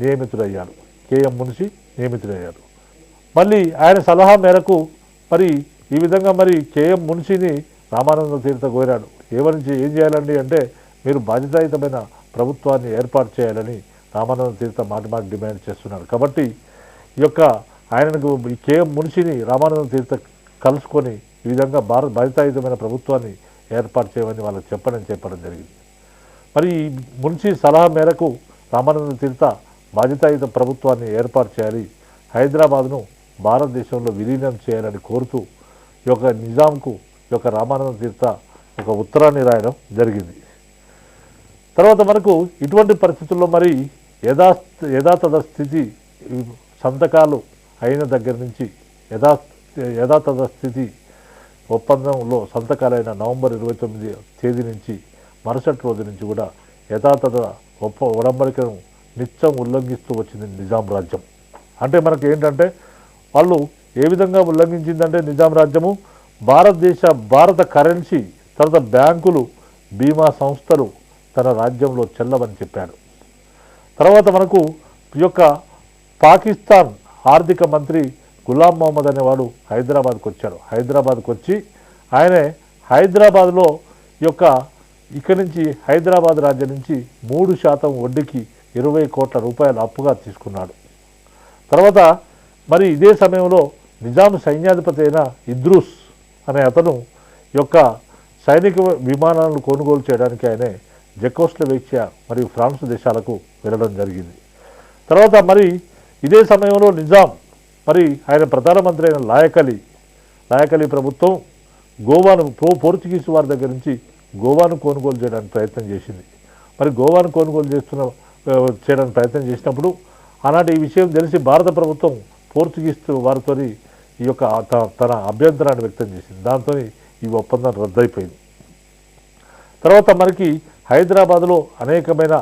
A: నియమితుడయ్యాడు. మళ్ళీ ఆయన సలహా మేరకు మరి ఈ విధంగా మరి కేఎం మున్షిని రామానంద తీర్థ కోరాడు. ఏం చేయాలండి అంటే మీరు బాధ్యతాయుతమైన ప్రభుత్వాన్ని ఏర్పాటు చేయాలని రామానంద తీర్థ మాటి డిమాండ్ చేస్తున్నాడు. కాబట్టి ఈ యొక్క ఆయనకు ఈ కేఎం మున్షిని రామానంద తీర్థ కలుసుకొని ఈ విధంగా బాధ్యతాయుతమైన ప్రభుత్వాన్ని ఏర్పాటు చేయమని వాళ్ళకి చెప్పడం జరిగింది. మరి ఈ మున్షి సలహా మేరకు రామానంద తీర్థ బాధ్యతాయుత ప్రభుత్వాన్ని ఏర్పాటు చేయాలి, హైదరాబాద్ను భారతదేశంలో విలీనం చేయాలని కోరుతూ ఈ యొక్క నిజాంకు ఈ యొక్క రామానంద తీర్థ ఒక ఉత్తరాన్ని రాయడం జరిగింది. తర్వాత మనకు ఇటువంటి పరిస్థితుల్లో మరి యథాతథ స్థితి సంతకాలు అయిన దగ్గర నుంచి యథాతథ స్థితి ఒప్పందంలో సంతకాలైన నవంబర్ 29 తేదీ నుంచి మరుసటి రోజు నుంచి కూడా యథాతథ ఒడంబడికను నిత్యం ఉల్లంఘిస్తూ వచ్చింది నిజాం రాజ్యం. అంటే మనకు ఏంటంటే వాళ్ళు ఏ విధంగా ఉల్లంఘించిందంటే నిజాం రాజ్యము భారత కరెన్సీ, తర్వాత బ్యాంకులు, బీమా సంస్థలు తన రాజ్యంలో చెల్లవని చెప్పాడు. తర్వాత మనకు ఈ యొక్క పాకిస్తాన్ ఆర్థిక మంత్రి గులాం మొహమ్మద్ అనేవాడు హైదరాబాద్కు వచ్చాడు. హైదరాబాద్కు వచ్చి ఆయనే హైదరాబాద్లో ఇక్కడి నుంచి హైదరాబాద్ రాజ్యం నుంచి 3% వడ్డీకి 20 కోట్ల రూపాయలు అప్పుగా తీసుకున్నాడు. తర్వాత మరి ఇదే సమయంలో నిజాం సైన్యాధిపతి అయిన ఇద్రూస్ అనే అతను యొక్క సైనిక విమానాలను కొనుగోలు చేయడానికి ఆయనే జెకోస్లోవేకియా మరియు ఫ్రాన్స్ దేశాలకు వెళ్ళడం జరిగింది. తర్వాత మరి ఇదే సమయంలో నిజాం మరి ఆయన ప్రధానమంత్రి అయిన లాయక్ అలీ ప్రభుత్వం గోవాను పోర్చుగీసు వారి దగ్గర నుంచి గోవాను కొనుగోలు చేయడానికి ప్రయత్నం చేసింది. మరి గోవాను కొనుగోలు చేయడానికి ప్రయత్నం చేసినప్పుడు ఆనాటి ఈ విషయం తెలిసి భారత ప్రభుత్వం పోర్చుగీస్ వారితో ఈ యొక్క తన అభ్యంతరాన్ని వ్యక్తం చేసింది. దాంతో ఈ ఒప్పందం రద్దయిపోయింది. తర్వాత మనకి హైదరాబాద్లో అనేకమైన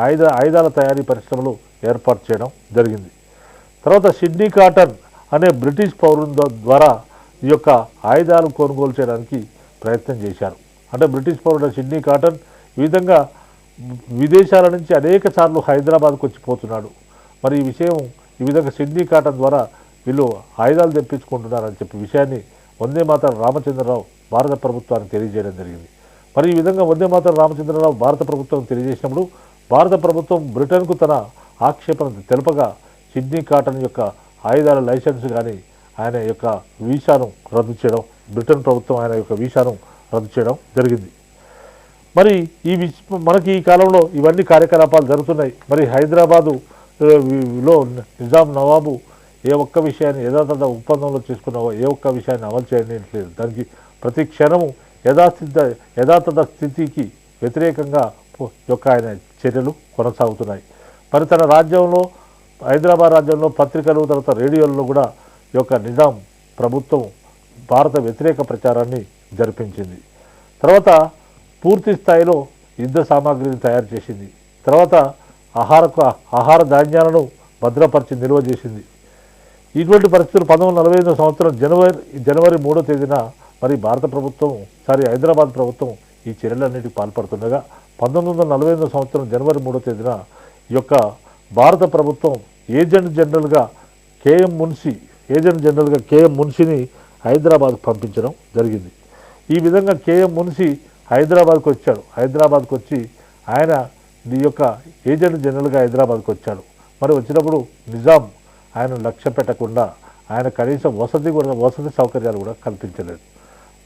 A: ఆయుధాల తయారీ పరిశ్రమలు ఏర్పాటు చేయడం జరిగింది. తర్వాత సిడ్నీ కాటన్ అనే బ్రిటిష్ పౌరుని ద్వారా ఈ యొక్క ఆయుధాలు కొనుగోలు చేయడానికి ప్రయత్నం చేశారు. అంటే బ్రిటిష్ పౌరుడు సిడ్నీ కాటన్ ఈ విధంగా విదేశాల నుంచి అనేక సార్లు హైదరాబాద్కు వచ్చిపోతున్నాడు. మరి ఈ విషయం ఈ విధంగా సిడ్నీ కాటన్ ద్వారా వీళ్ళు ఆయుధాలు తెప్పించుకుంటున్నారని చెప్పి విషయాన్ని వందే మాతరం రామచంద్రరావు భారత ప్రభుత్వానికి తెలియజేయడం జరిగింది. మరి ఈ విధంగా వందే మాతరం రామచంద్రరావు భారత ప్రభుత్వం తెలియజేసినప్పుడు భారత ప్రభుత్వం బ్రిటన్కు తన ఆక్షేపణ తెలుపగా సిడ్నీ కాటన్ యొక్క ఆయుధాల లైసెన్స్ కానీ ఆయన యొక్క వీసాను రద్దు చేయడం, బ్రిటన్ ప్రభుత్వం ఆయన యొక్క వీసాను రద్దు చేయడం జరిగింది. మరి మనకి ఈ కాలంలో ఇవన్నీ కార్యకలాపాలు జరుగుతున్నాయి. మరి హైదరాబాదులో నిజాం నవాబు ఏ ఒక్క విషయాన్ని యథాతథ ఒప్పందంలో చేసుకున్నావో ఏ ఒక్క విషయాన్ని అమలు చేయట్లేదు. దానికి ప్రతి క్షణము యథాతథ స్థితికి వ్యతిరేకంగా యొక్క ఆయన చర్యలు కొనసాగుతున్నాయి. మరి తన రాజ్యంలో హైదరాబాద్ రాజ్యంలో పత్రికలు తర్వాత రేడియోల్లో కూడా ఈ యొక్క నిజాం ప్రభుత్వం భారత వ్యతిరేక ప్రచారాన్ని జరిపించింది. తర్వాత పూర్తి స్థాయిలో యుద్ధ సామాగ్రిని తయారు చేసింది. తర్వాత ఆహార ధాన్యాలను భద్రపరిచి నిల్వ చేసింది. ఇటువంటి పరిస్థితులు 1945 సంవత్సరం జనవరి 3వ తేదీన మరి భారత ప్రభుత్వం హైదరాబాద్ ప్రభుత్వం ఈ చర్యలన్నిటికీ పాల్పడుతుండగా 1948 సంవత్సరం జనవరి 3వ తేదీన ఈ యొక్క భారత ప్రభుత్వం ఏజెంట్ జనరల్గా కేఎం మున్షిని హైదరాబాద్కు పంపించడం జరిగింది. ఈ విధంగా కేఎం మున్షి హైదరాబాద్కు వచ్చాడు. హైదరాబాద్కు వచ్చి ఆయన ఈ యొక్క ఏజెంట్ జనరల్గా హైదరాబాద్కు వచ్చాడు. మరి వచ్చినప్పుడు నిజాం ఆయన లక్ష్య పెట్టకుండా ఆయన కనీసం వసతి సౌకర్యాలు కూడా కల్పించలేదు.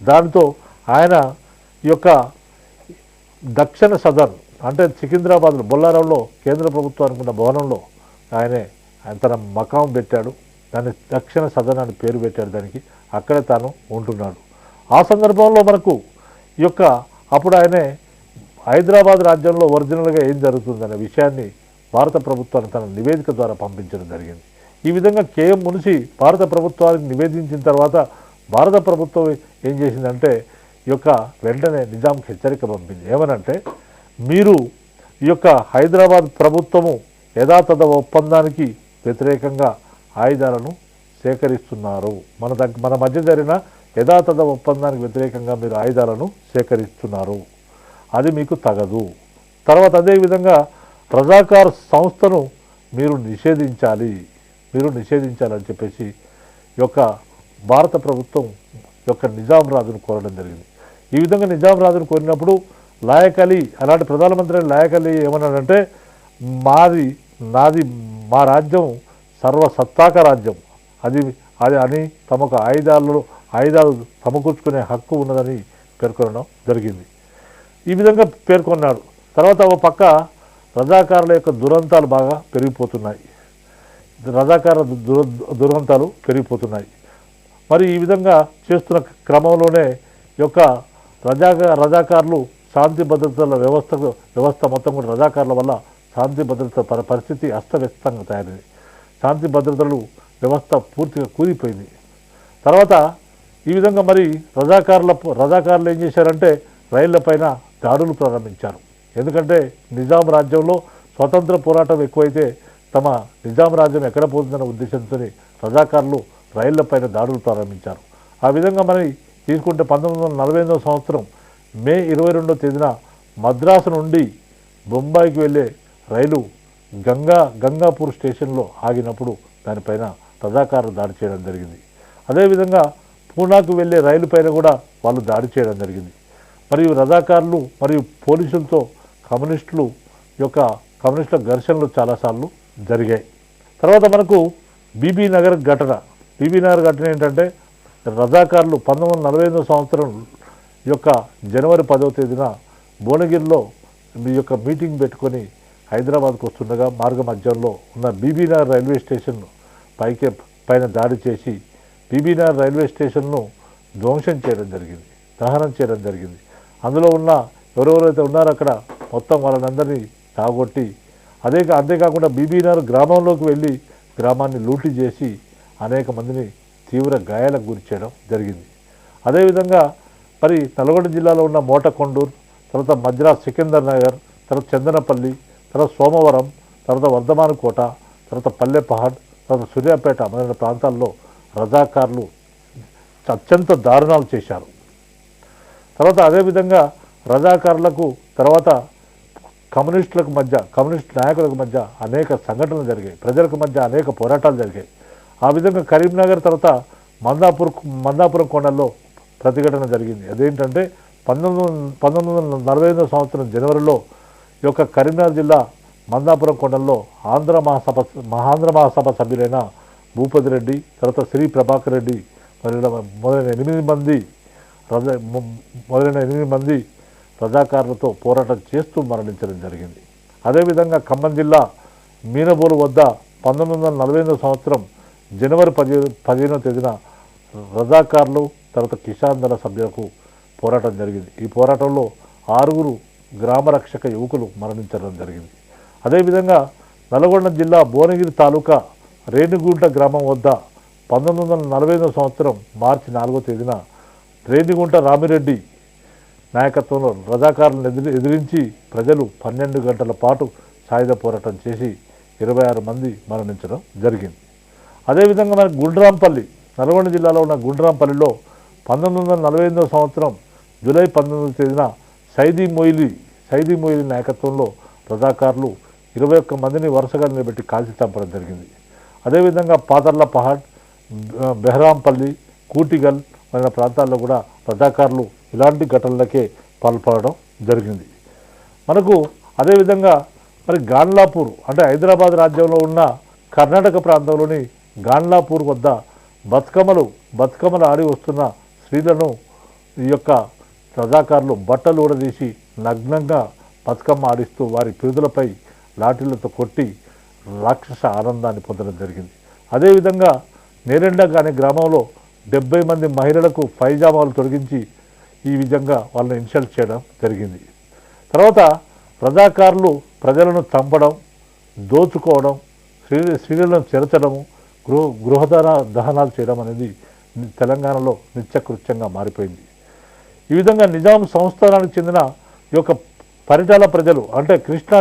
A: దాంతో ఆయన ఈ యొక్క దక్షిణ సదన్ అంటే సికింద్రాబాద్లో బొల్లారంలో కేంద్ర ప్రభుత్వానికి ఉన్న భవనంలో ఆయన తన మకాం పెట్టాడు. దాన్ని దక్షిణ సదన్ అని పేరు పెట్టాడు దానికి. అక్కడే తాను ఉంటున్నాడు. ఆ సందర్భంలో మనకు ఈ యొక్క అప్పుడు ఆయనే హైదరాబాద్ రాజ్యంలో ఒరిజినల్గా ఏం జరుగుతుందనే విషయాన్ని భారత ప్రభుత్వాన్ని తన నివేదిక ద్వారా పంపించడం జరిగింది. ఈ విధంగా కేఎం మున్షి భారత ప్రభుత్వానికి నివేదించిన తర్వాత భారత ప్రభుత్వం ఏం చేసిందంటే ఈ యొక్క వెంటనే నిజాంకి హెచ్చరిక పంపింది. ఏమనంటే మీరు ఈ యొక్క హైదరాబాద్ ప్రభుత్వము యథాతథ ఒప్పందానికి వ్యతిరేకంగా ఆయుధాలను సేకరిస్తున్నారు. మన మధ్య జరిగిన యథాతథ ఒప్పందానికి వ్యతిరేకంగా మీరు ఆయుధాలను సేకరిస్తున్నారు. అది మీకు తగదు. తర్వాత అదేవిధంగా రజాకార్ సంస్థను మీరు నిషేధించాలని చెప్పేసి ఈ యొక్క భారత ప్రభుత్వం యొక్క నిజాం రాజును కోరడం జరిగింది. ఈ విధంగా నిజాం రాజును కోరినప్పుడు లాయక్ అలీ అలాంటి ప్రధానమంత్రి లాయక్ అలీ ఏమన్నాడంటే మా రాజ్యం సర్వసత్తాక రాజ్యం అది అని తమకు ఆయుధాలు సమకూర్చుకునే హక్కు ఉన్నదని పేర్కొనడం జరిగింది. ఈ విధంగా పేర్కొన్నాడు. తర్వాత ఓ పక్క రజాకారుల యొక్క దురంతాలు బాగా పెరిగిపోతున్నాయి. మరి ఈ విధంగా చేస్తున్న క్రమంలోనే ఈ యొక్క రజాకారులు శాంతి భద్రతల వ్యవస్థ మొత్తం కూడా రజాకారుల వల్ల శాంతి భద్రత పరిస్థితి అస్తవ్యస్తంగా తయారైంది. శాంతి భద్రతలు వ్యవస్థ పూర్తిగా కూలిపోయింది. తర్వాత ఈ విధంగా మరి రజాకారులు ఏం చేశారంటే రైళ్లపైన దాడులు ప్రారంభించారు. ఎందుకంటే నిజాం రాజ్యంలో స్వతంత్ర పోరాటం ఎక్కువైతే తమ నిజాం రాజ్యం ఎక్కడ పోతుందన్న ఉద్దేశంతో రజాకారులు రైళ్లపైన దాడులు ప్రారంభించారు. ఆ విధంగా మరి తీసుకుంటే 1948 సంవత్సరం మే 22వ తేదీన మద్రాసు నుండి బొంబాయికి వెళ్ళే రైలు గంగాపూర్ స్టేషన్లో ఆగినప్పుడు దానిపైన రజాకారులు దాడి చేయడం జరిగింది. అదేవిధంగా పూనాకు వెళ్ళే రైలు పైన కూడా వాళ్ళు దాడి చేయడం జరిగింది. మరియు రజాకారులు మరియు పోలీసులతో కమ్యూనిస్టుల ఘర్షణలు చాలాసార్లు జరిగాయి. తర్వాత మనకు బీబీ నగర్ ఘటన ఏంటంటే రజాకారులు 1948 సంవత్సరం యొక్క జనవరి 10వ తేదీన భువనగిరిలో ఈ యొక్క మీటింగ్ పెట్టుకొని హైదరాబాద్కు వస్తుండగా మార్గ మధ్యంలో ఉన్న బీబీనగర్ రైల్వే స్టేషన్ పైన దాడి చేసి బీబీనగర్ రైల్వే స్టేషన్ను ధ్వంసం చేయడం జరిగింది, దహనం చేయడం జరిగింది. అందులో ఉన్న ఎవరెవరైతే ఉన్నారో అక్కడ మొత్తం వాళ్ళందరినీ తాగొట్టి అంతేకాకుండా బీబీనగర్ గ్రామంలోకి వెళ్ళి గ్రామాన్ని లూటీ చేసి అనేక మందిని తీవ్ర గాయాలకు గురి చేయడం జరిగింది. అదేవిధంగా మరి నల్గొండ జిల్లాలో ఉన్న మోటకొండూరు, తర్వాత మద్రాస్ సికిందర్ నగర్, తర్వాత చందనపల్లి, తర్వాత సోమవరం, తర్వాత వర్ధమాన్ కోట, తర్వాత పల్లెపహాడ్, తర్వాత సూర్యాపేట మొదలైన ప్రాంతాల్లో రజాకారులు అత్యంత దారుణాలు చేశారు. తర్వాత అదేవిధంగా రజాకారులకు తర్వాత కమ్యూనిస్ట్ నాయకులకు మధ్య అనేక సంఘటనలు జరిగాయి, ప్రజలకు మధ్య అనేక పోరాటాలు జరిగాయి. ఆ విధంగా కరీంనగర్ తర్వాత మందాపురం కొండల్లో ప్రతిఘటన జరిగింది. అదేంటంటే 1948 సంవత్సరం జనవరిలో ఈ యొక్క కరీంనగర్ జిల్లా మందాపురం కొండల్లో ఆంధ్ర మహాసభ సభ్యులైన భూపతి రెడ్డి, తర్వాత శ్రీ ప్రభాకర్ రెడ్డి మొదలైన 8 మంది రజాకారులతో పోరాటం చేస్తూ మరణించడం జరిగింది. అదేవిధంగా ఖమ్మం జిల్లా మీనబోలు వద్ద 1948 సంవత్సరం జనవరి 15వ తేదీన రజాకారులు తర్వాత కిసాన్ దళ సభ్యులకు పోరాటం జరిగింది. ఈ పోరాటంలో 6 గ్రామరక్షక యువకులు మరణించడం జరిగింది. అదేవిధంగా నల్గొండ జిల్లా భువనగిరి తాలూకా రేణిగుంట గ్రామం వద్ద 1945 సంవత్సరం మార్చి 4వ తేదీన రేణిగుంట రామిరెడ్డి నాయకత్వంలో రజాకారులను ఎదిరించి ప్రజలు 12 గంటల పాటు సాయుధ పోరాటం చేసి 26 మంది మరణించడం జరిగింది. అదేవిధంగా మనకు గుండ్రాంపల్లి, నల్గొండ జిల్లాలో ఉన్న గుండ్రాంపల్లిలో 1948 సంవత్సరం జూలై 19వ తేదీన సైదీ మొయిలీ నాయకత్వంలో రజాకారులు 21 మందిని వరుసగా నిలబెట్టి కాల్చి చంపడం జరిగింది. అదేవిధంగా పాతర్ల పహాడ్, బెహరాంపల్లి, కూటిగల్ అనే ప్రాంతాల్లో కూడా రజాకారులు ఇలాంటి ఘటనలకే పాల్పడడం జరిగింది. మనకు అదేవిధంగా మరి గాన్లాపూర్ అంటే హైదరాబాద్ రాజ్యంలో ఉన్న కర్ణాటక ప్రాంతంలోని గాన్లాపూర్ వద్ద బతుకమ్మలు ఆడి వస్తున్న స్త్రీలను ఈ యొక్క రజాకారులు బట్టలు ఊడదీసి నగ్నంగా బతుకమ్మ ఆడిస్తూ వారి పిరుదులపై లాఠీలతో కొట్టి రాక్షస ఆనందాన్ని పొందడం జరిగింది. అదేవిధంగా నేరెండ అనే గ్రామంలో 70 మంది మహిళలకు పైజామాలు తొలగించి ఈ విధంగా వాళ్ళని ఇన్సల్ట్ చేయడం జరిగింది. తర్వాత రజాకారులు ప్రజలను చంపడం, దోచుకోవడం, స్త్రీలను చెరచడము, దహనాలు చేయడం అనేది తెలంగాణలో నిత్యకృత్యంగా మారిపోయింది. ఈ విధంగా నిజాం సంస్థానానికి చెందిన ఈ యొక్క పరిటాల ప్రజలు అంటే కృష్ణా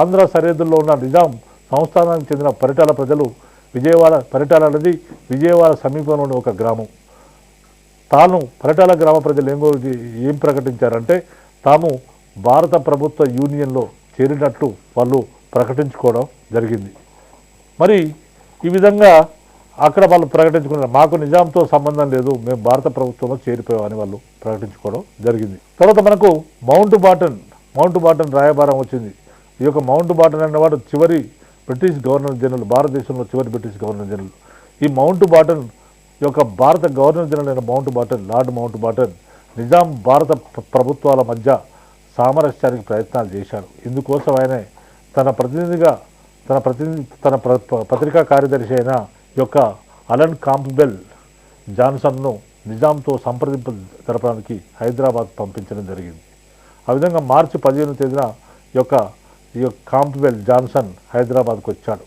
A: ఆంధ్ర సరిహద్దుల్లో ఉన్న నిజాం సంస్థానానికి చెందిన పరిటాల ప్రజలు పరిటాల అనేది విజయవాడ సమీపంలోని ఒక గ్రామం. పరిటాల గ్రామ ప్రజలు ఏం ప్రకటించారంటే తాము భారత ప్రభుత్వ యూనియన్లో చేరినట్లు వాళ్ళు ప్రకటించుకోవడం జరిగింది. మరి ఈ విధంగా అక్కడ వాళ్ళు ప్రకటించుకున్నారు, మాకు నిజాంతో సంబంధం లేదు, మేము భారత ప్రభుత్వంలో చేరిపోయామని వాళ్ళు ప్రకటించుకోవడం జరిగింది. తర్వాత మనకు మౌంట్ బాటన్ రాయబారం వచ్చింది. ఈ యొక్క మౌంట్ బాటన్ అనేవాడు చివరి బ్రిటిష్ గవర్నర్ జనరల్, భారతదేశంలో చివరి బ్రిటిష్ గవర్నర్ జనరల్. ఈ మౌంట్ బాటన్ యొక్క భారత గవర్నర్ జనరల్ అయిన లార్డ్ మౌంట్ బాటన్ నిజాం భారత ప్రభుత్వాల మధ్య సామరస్యానికి ప్రయత్నాలు చేశాడు. ఇందుకోసం ఆయన తన పత్రికా కార్యదర్శి అయిన యొక్క అలన్ కాంప్బెల్ జాన్సన్ను నిజాంతో సంప్రదింపులు జరపడానికి హైదరాబాద్ పంపించడం జరిగింది. ఆ విధంగా మార్చి 15వ తేదీన ఈ యొక్క కాంప్బెల్ జాన్సన్ హైదరాబాద్కు వచ్చాడు.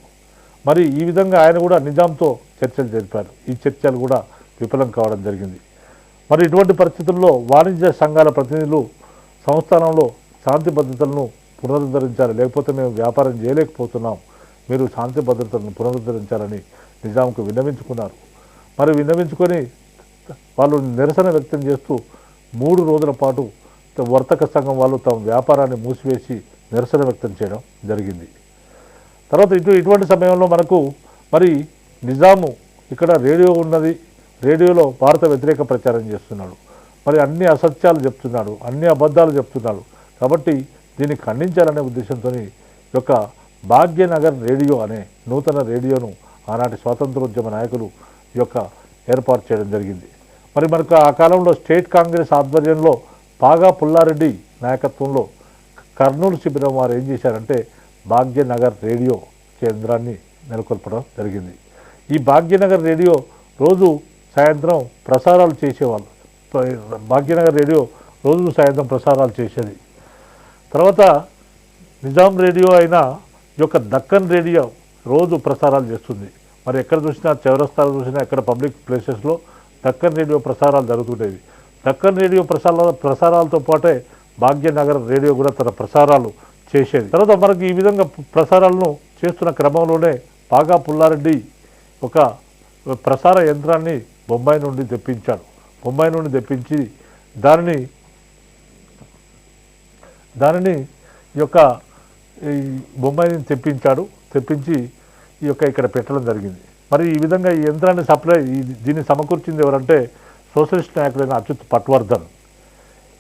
A: మరి ఈ విధంగా ఆయన కూడా నిజాంతో చర్చలు జరిపారు. ఈ చర్చలు కూడా విఫలం కావడం జరిగింది. మరి ఇటువంటి పరిస్థితుల్లో వాణిజ్య సంఘాల ప్రతినిధులు సంస్థానంలో శాంతి భద్రతలను పునరుద్ధరించాలి, లేకపోతే మేము వ్యాపారం చేయలేకపోతున్నాం, మీరు శాంతి భద్రతలను పునరుద్ధరించాలని నిజాంకు విన్నవించుకున్నారు. మరి విన్నవించుకొని వాళ్ళు నిరసన వ్యక్తం చేస్తూ 3 రోజుల పాటు వర్తక సంఘం వాళ్ళు తమ వ్యాపారాన్ని మూసివేసి నిరసన వ్యక్తం చేయడం జరిగింది. తర్వాత ఇటువంటి సమయంలో మనకు మరి నిజాము ఇక్కడ రేడియో ఉన్నది, రేడియోలో భారత వ్యతిరేక ప్రచారం చేస్తున్నాడు, మరి అన్ని అసత్యాలు చెప్తున్నాడు, అన్ని అబద్ధాలు చెప్తున్నాడు. కాబట్టి దీన్ని ఖండించాలనే ఉద్దేశంతో యొక్క భాగ్యనగర్ రేడియో అనే నూతన రేడియోను ఆనాటి స్వాతంత్రోద్యమ నాయకులు యొక్క ఏర్పాటు చేయడం జరిగింది. మరి మనకు ఆ కాలంలో స్టేట్ కాంగ్రెస్ ఆధ్వర్యంలో పాగా పుల్లారెడ్డి నాయకత్వంలో కర్నూలు శిబిరం వారు ఏం చేశారంటే భాగ్యనగర్ రేడియో కేంద్రాన్ని నెలకొల్పడం జరిగింది. ఈ భాగ్యనగర్ రేడియో రోజు సాయంత్రం ప్రసారాలు చేసేవాళ్ళు. భాగ్యనగర్ రేడియో రోజు సాయంత్రం ప్రసారాలు చేసేది. తర్వాత నిజాం రేడియో అయిన ఈ యొక్క దక్కన్ రేడియో రోజు ప్రసారాలు చేస్తుంది. మరి ఎక్కడ చూసినా చౌరస్తాలు చూసినా ఎక్కడ పబ్లిక్ ప్లేసెస్లో దక్కన్ రేడియో ప్రసారాలు జరుగుతుండేవి. దక్కన్ రేడియో ప్రసారాలతో పాటే భాగ్యనగర్ రేడియో కూడా తన ప్రసారాలు చేసేది. తర్వాత మనకి ఈ విధంగా ప్రసారాలను చేస్తున్న క్రమంలోనే పాగా పుల్లారెడ్డి ఒక ప్రసార యంత్రాన్ని బొంబాయి నుండి తెప్పించాడు. బొంబాయి నుండి తెప్పించి దానిని ఈ యొక్క బొంబాయిని తెప్పించి ఈ యొక్క ఇక్కడ పెట్టడం జరిగింది. మరి ఈ విధంగా ఈ యంత్రాన్ని దీన్ని సమకూర్చింది ఎవరంటే సోషలిస్ట్ నాయకుడైన అచ్యుత్ పట్వర్ధన్.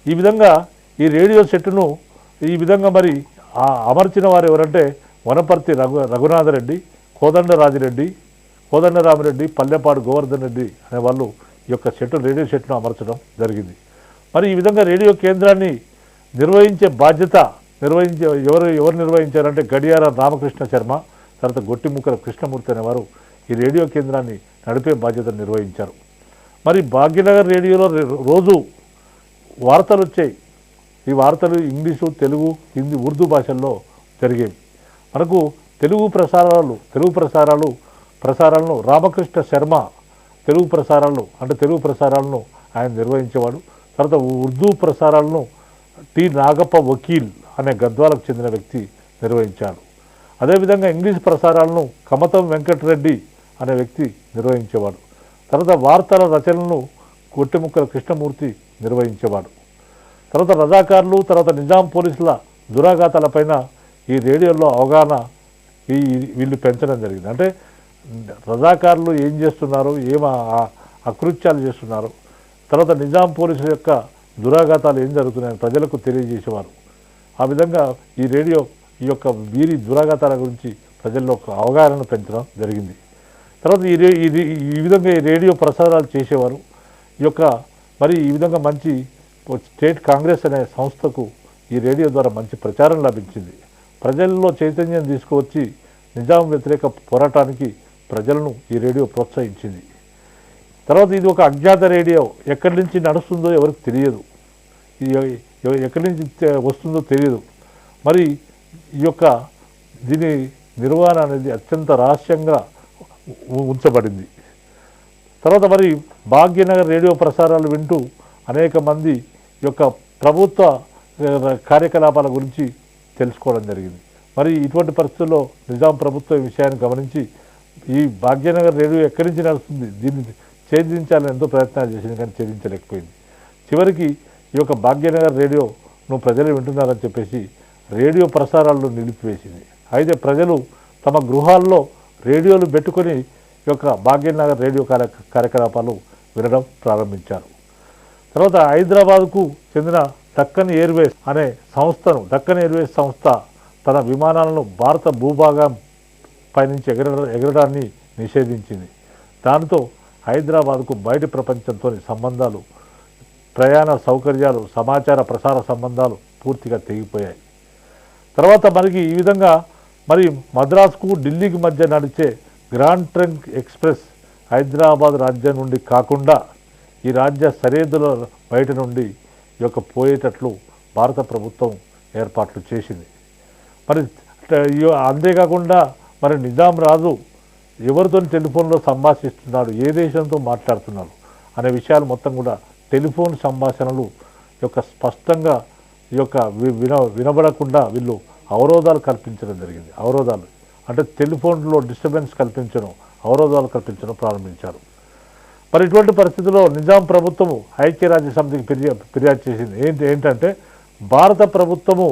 A: ఈ విధంగా ఈ రేడియో సెట్ను ఈ విధంగా మరి అమర్చిన వారు ఎవరంటే వనపర్తి రఘునాథరెడ్డి, కోదండరామిరెడ్డి, పల్లెపాడు గోవర్ధన్ రెడ్డి అనే వాళ్ళు ఈ యొక్క రేడియో సెట్ను అమర్చడం జరిగింది. మరి ఈ విధంగా రేడియో కేంద్రాన్ని నిర్వహించే బాధ్యత ఎవరు నిర్వహించారంటే గడియార రామకృష్ణ శర్మ, తర్వాత గొట్టిముక్కల కృష్ణమూర్తి అనేవారు ఈ రేడియో కేంద్రాన్ని నడిపే బాధ్యతను నిర్వహించారు. మరి భాగ్యనగర్ రేడియోలో రోజు వార్తలు వచ్చాయి. ఈ వార్తలు ఇంగ్లీషు, తెలుగు, హిందీ, ఉర్దూ భాషల్లో జరిగేవి. మనకు తెలుగు ప్రసారాలను రామకృష్ణ శర్మ తెలుగు ప్రసారాలను ఆయన నిర్వహించేవాడు. తర్వాత ఉర్దూ ప్రసారాలను టి నాగప్ప వకీల్ అనే గద్వాలకు చెందిన వ్యక్తి నిర్వహించాడు. అదేవిధంగా ఇంగ్లీష్ ప్రసారాలను కమతం వెంకటరెడ్డి అనే వ్యక్తి నిర్వహించేవాడు. తర్వాత వార్తల రచనలను గొట్టిముక్కల కృష్ణమూర్తి నిర్వహించేవాడు. తర్వాత రజాకార్లు, తర్వాత నిజాం పోలీసుల దురాఘాతాలపైన ఈ రేడియోలో అవగాహన వీళ్ళు పెంచడం జరిగింది. అంటే రజాకారులు ఏం చేస్తున్నారు, అకృత్యాలు చేస్తున్నారు, తర్వాత నిజాం పోలీసుల యొక్క దురాఘాతాలు ఏం జరుగుతున్నాయని ప్రజలకు తెలియజేసేవారు. ఆ విధంగా ఈ రేడియో వీరి దురాఘాతాల గురించి ప్రజల్లో ఒక అవగాహన పెంచడం జరిగింది. తర్వాత ఈ విధంగా ఈ రేడియో ప్రసారాలు చేసేవారు. మరి ఈ విధంగా మంచి స్టేట్ కాంగ్రెస్ అనే సంస్థకు ఈ రేడియో ద్వారా మంచి ప్రచారం లభించింది. ప్రజల్లో చైతన్యం తీసుకువచ్చి నిజాం వ్యతిరేక పోరాటానికి ప్రజలను ఈ రేడియో ప్రోత్సహించింది. తర్వాత ఇది ఒక అజ్ఞాత రేడియో, ఎక్కడి నుంచి నడుస్తుందో ఎవరికి తెలియదు, ఎక్కడి నుంచి వస్తుందో తెలియదు. మరి దీని నిర్వహణ అనేది అత్యంత రహస్యంగా ఉంచబడింది. తర్వాత మరి భాగ్యనగర్ రేడియో ప్రసారాలు వింటూ అనేక మంది ప్రభుత్వ కార్యకలాపాల గురించి తెలుసుకోవడం జరిగింది. మరి ఇటువంటి పరిస్థితుల్లో నిజాం ప్రభుత్వం ఈ విషయాన్ని గమనించి ఈ భాగ్యనగర్ రేడియో ఎక్కడి నుంచి నడుస్తుంది, దీన్ని ఛేదించాలని ఎంతో ప్రయత్నాలు చేసింది, కానీ ఛేదించలేకపోయింది. చివరికి ఈ భాగ్యనగర్ రేడియోను ప్రజలు వింటున్నారని చెప్పేసి రేడియో ప్రసారాలను నిలిపివేసింది. అయితే ప్రజలు తమ గృహాల్లో రేడియోలు పెట్టుకొని భాగ్యనగర్ రేడియో కార్యకలాపాలు వినడం ప్రారంభించారు. తర్వాత హైదరాబాద్కు చెందిన డక్కన్ ఎయిర్వేస్ అనే సంస్థ తన విమానాలను భారత భూభాగం పైనుంచి ఎగరడాన్ని నిషేధించింది. దానితో హైదరాబాద్కు బయటి ప్రపంచంతో సంబంధాలు, ప్రయాణ సౌకర్యాలు, సమాచార ప్రసార సంబంధాలు పూర్తిగా తెగిపోయాయి. తర్వాత మనకి ఈ విధంగా మరి మద్రాసుకు ఢిల్లీకి మధ్య నడిచే గ్రాండ్ ట్రంక్ ఎక్స్ప్రెస్ హైదరాబాద్ రాజ్యం నుండి కాకుండా ఈ రాజ్య సరిహద్దుల బయట నుండి పోయేటట్లు భారత ప్రభుత్వం ఏర్పాట్లు చేసింది. మరి అంతేకాకుండా మరి నిజాం రాజు ఎవరితో టెలిఫోన్లో సంభాషిస్తున్నాడు, ఏ దేశంతో మాట్లాడుతున్నాడు అనే విషయాలు మొత్తం కూడా టెలిఫోన్ సంభాషణలు స్పష్టంగా వినబడకుండా వీళ్ళు అవరోధాలు కల్పించడం జరిగింది. అవరోధాలు అంటే టెలిఫోన్లో డిస్టర్బెన్స్ అవరోధాలు కల్పించడం ప్రారంభించారు. మరి ఇటువంటి పరిస్థితుల్లో నిజాం ప్రభుత్వము ఐక్యరాజ్య సమితికి ఫిర్యాదు చేసింది. ఏంటంటే భారత ప్రభుత్వము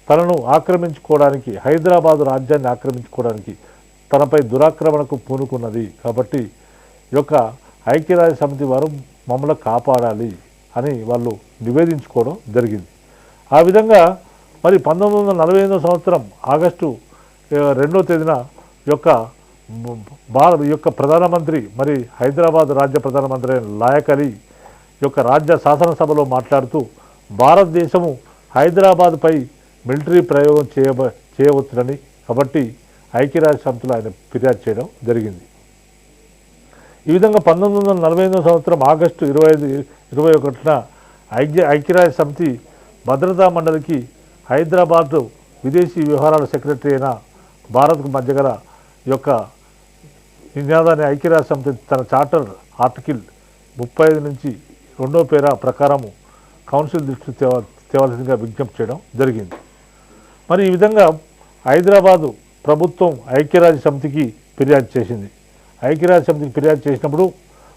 A: తనను ఆక్రమించుకోవడానికి, హైదరాబాదు రాజ్యాన్ని ఆక్రమించుకోవడానికి తనపై దురాక్రమణకు పూనుకున్నది, కాబట్టి ఐక్యరాజ్య సమితి వారు మమ్మల్ని కాపాడాలి అని వాళ్ళు నివేదించుకోవడం జరిగింది. ఆ విధంగా మరి 1948 సంవత్సరం ఆగస్టు 2వ తేదీన ప్రధానమంత్రి, మరి హైదరాబాద్ రాజ్య ప్రధానమంత్రి అయిన లాయక్ అలీ రాజ్య శాసనసభలో మాట్లాడుతూ భారతదేశము హైదరాబాద్పై మిలిటరీ ప్రయోగం చేయవచ్చునని, కాబట్టి ఐక్యరాజ్య సమితిలో ఆయన ఫిర్యాదు చేయడం జరిగింది. ఈ విధంగా 1948 సంవత్సరం ఆగస్టు 21న ఐక్యరాజ్య సమితి భద్రతా మండలికి హైదరాబాద్ విదేశీ వ్యవహారాల సెక్రటరీ అయిన భారత్కు మధ్య గల నినాదాన్ని ఐక్యరాజ్య సమితి తన చార్టర్ ఆర్టికల్ 35 నుంచి 2వ పేరా ప్రకారము కౌన్సిల్ దృష్టికి తేవాల్సిందిగా విజ్ఞప్తి చేయడం జరిగింది. మరి ఈ విధంగా హైదరాబాదు ప్రభుత్వం ఐక్యరాజ్య సమితికి ఫిర్యాదు చేసింది. ఐక్యరాజ్య సమితికి ఫిర్యాదు చేసినప్పుడు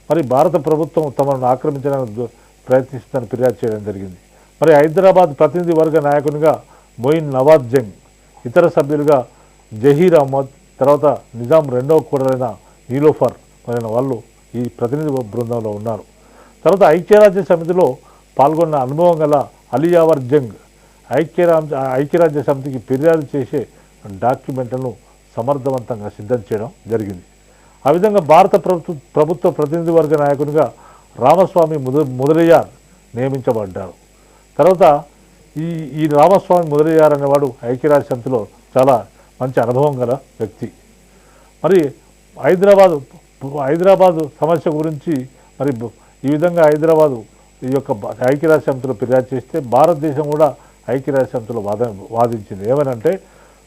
A: మరి భారత ప్రభుత్వం తమను ఆక్రమించడానికి ప్రయత్నిస్తుందని ఫిర్యాదు చేయడం జరిగింది. మరి హైదరాబాద్ ప్రతినిధి వర్గ నాయకునిగా మొయిన్ నవాజ్ జంగ్, ఇతర సభ్యులుగా జహీర్ అహ్మద్, తర్వాత నిజాం రెండవ కోడలైన నీలోఫర్ మొదలైన వాళ్ళు ఈ ప్రతినిధి బృందంలో ఉన్నారు. తర్వాత ఐక్యరాజ్య సమితిలో పాల్గొన్న అనుభవం గల అలియావర్ జంగ్ ఐక్యరాజ్య సమితికి ఫిర్యాదు చేసే డాక్యుమెంట్లను సమర్థవంతంగా సిద్ధం చేయడం జరిగింది. ఆ విధంగా భారత ప్రభుత్వ ప్రతినిధి వర్గ నాయకునిగా రామస్వామి ముదలియార్ నియమించబడ్డారు. తర్వాత ఈ రామస్వామి ముదలియార్ అనేవాడు ఐక్యరాజ్య సమితిలో చాలా మంచి అనుభవం గల వ్యక్తి. మరి హైదరాబాదు సమస్య గురించి మరి ఈ విధంగా హైదరాబాదు ఈ యొక్క ఐక్యరాజ్య సమితిలో ఫిర్యాదు చేస్తే భారతదేశం కూడా ఐక్యరాజ్య సమితిలో వాదించింది. ఏమనంటే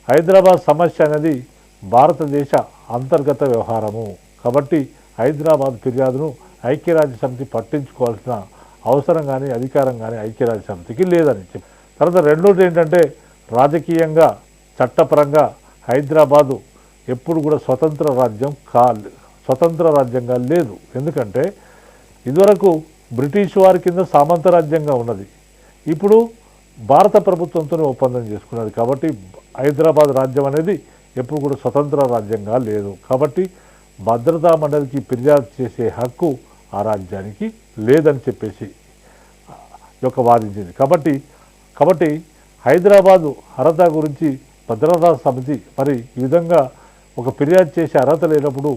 A: హైదరాబాద్ సమస్య అనేది భారతదేశ అంతర్గత వ్యవహారము కాబట్టి హైదరాబాద్ ఫిర్యాదును ఐక్యరాజ్య సమితి పట్టించుకోవాల్సిన అవసరం కానీ అధికారం కానీ ఐక్యరాజ్య సమితికి లేదని చెప్పి. తర్వాత రెండోది ఏంటంటే రాజకీయంగా చట్టపరంగా హైదరాబాదు ఎప్పుడు కూడా స్వతంత్ర రాజ్యంగా లేదు. ఎందుకంటే ఇదివరకు బ్రిటిష్ వారి కింద సామంత రాజ్యంగా ఉన్నది, ఇప్పుడు భారత ప్రభుత్వంతోనే ఒప్పందం చేసుకున్నది. కాబట్టి హైదరాబాద్ రాజ్యం అనేది ఎప్పుడు కూడా స్వతంత్ర రాజ్యంగా లేదు. కాబట్టి భద్రతా మండలికి ఫిర్యాదు చేసే హక్కు ఆ రాజ్యానికి లేదని చెప్పేసి వాదించింది. కాబట్టి హైదరాబాదు అర్హత గురించి భద్రతా సమితి మరి ఈ విధంగా ఒక ఫిర్యాదు చేసే అర్హత లేనప్పుడు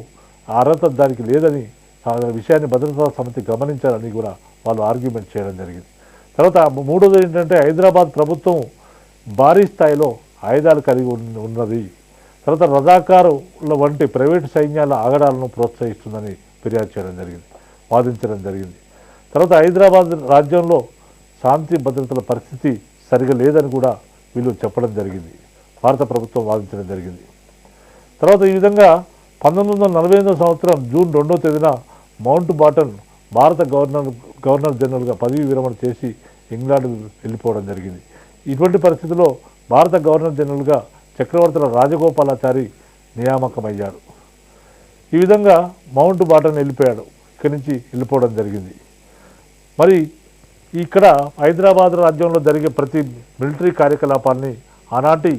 A: ఆ అర్హత దానికి లేదని విషయాన్ని భద్రతా సమితి గమనించాలని కూడా వాళ్ళు ఆర్గ్యుమెంట్ చేయడం జరిగింది. తర్వాత మూడోది ఏంటంటే హైదరాబాద్ ప్రభుత్వం భారీ స్థాయిలో ఆయుధాలు కలిగి ఉన్నది. తర్వాత రజాకారుల వంటి ప్రైవేటు సైన్యాల ఆగడాలను ప్రోత్సహిస్తుందని ఫిర్యాదు చేయడం జరిగింది, వాదించడం జరిగింది. తర్వాత హైదరాబాద్ రాజ్యంలో శాంతి భద్రతల పరిస్థితి సరిగా లేదని కూడా వీళ్ళు చెప్పడం జరిగింది, భారత ప్రభుత్వం వాదించడం జరిగింది. తర్వాత ఈ విధంగా 1948 సంవత్సరం జూన్ 2వ తేదీన మౌంట్ బాటన్ భారత గవర్నర్ జనరల్గా పదవి విరమణ చేసి ఇంగ్లాండ్ వెళ్ళిపోవడం జరిగింది. ఇటువంటి పరిస్థితుల్లో భారత గవర్నర్ జనరల్గా చక్రవర్తుల రాజగోపాలాచారి నియామకమయ్యాడు. ఈ విధంగా మౌంట్ బాటన్ వెళ్ళిపోయాడు, ఇక్కడి నుంచి వెళ్ళిపోవడం జరిగింది. మరి ఇక్కడ హైదరాబాద్ రాజ్యంలో జరిగే ప్రతి మిలిటరీ కార్యకలాపాలని ఆనాటి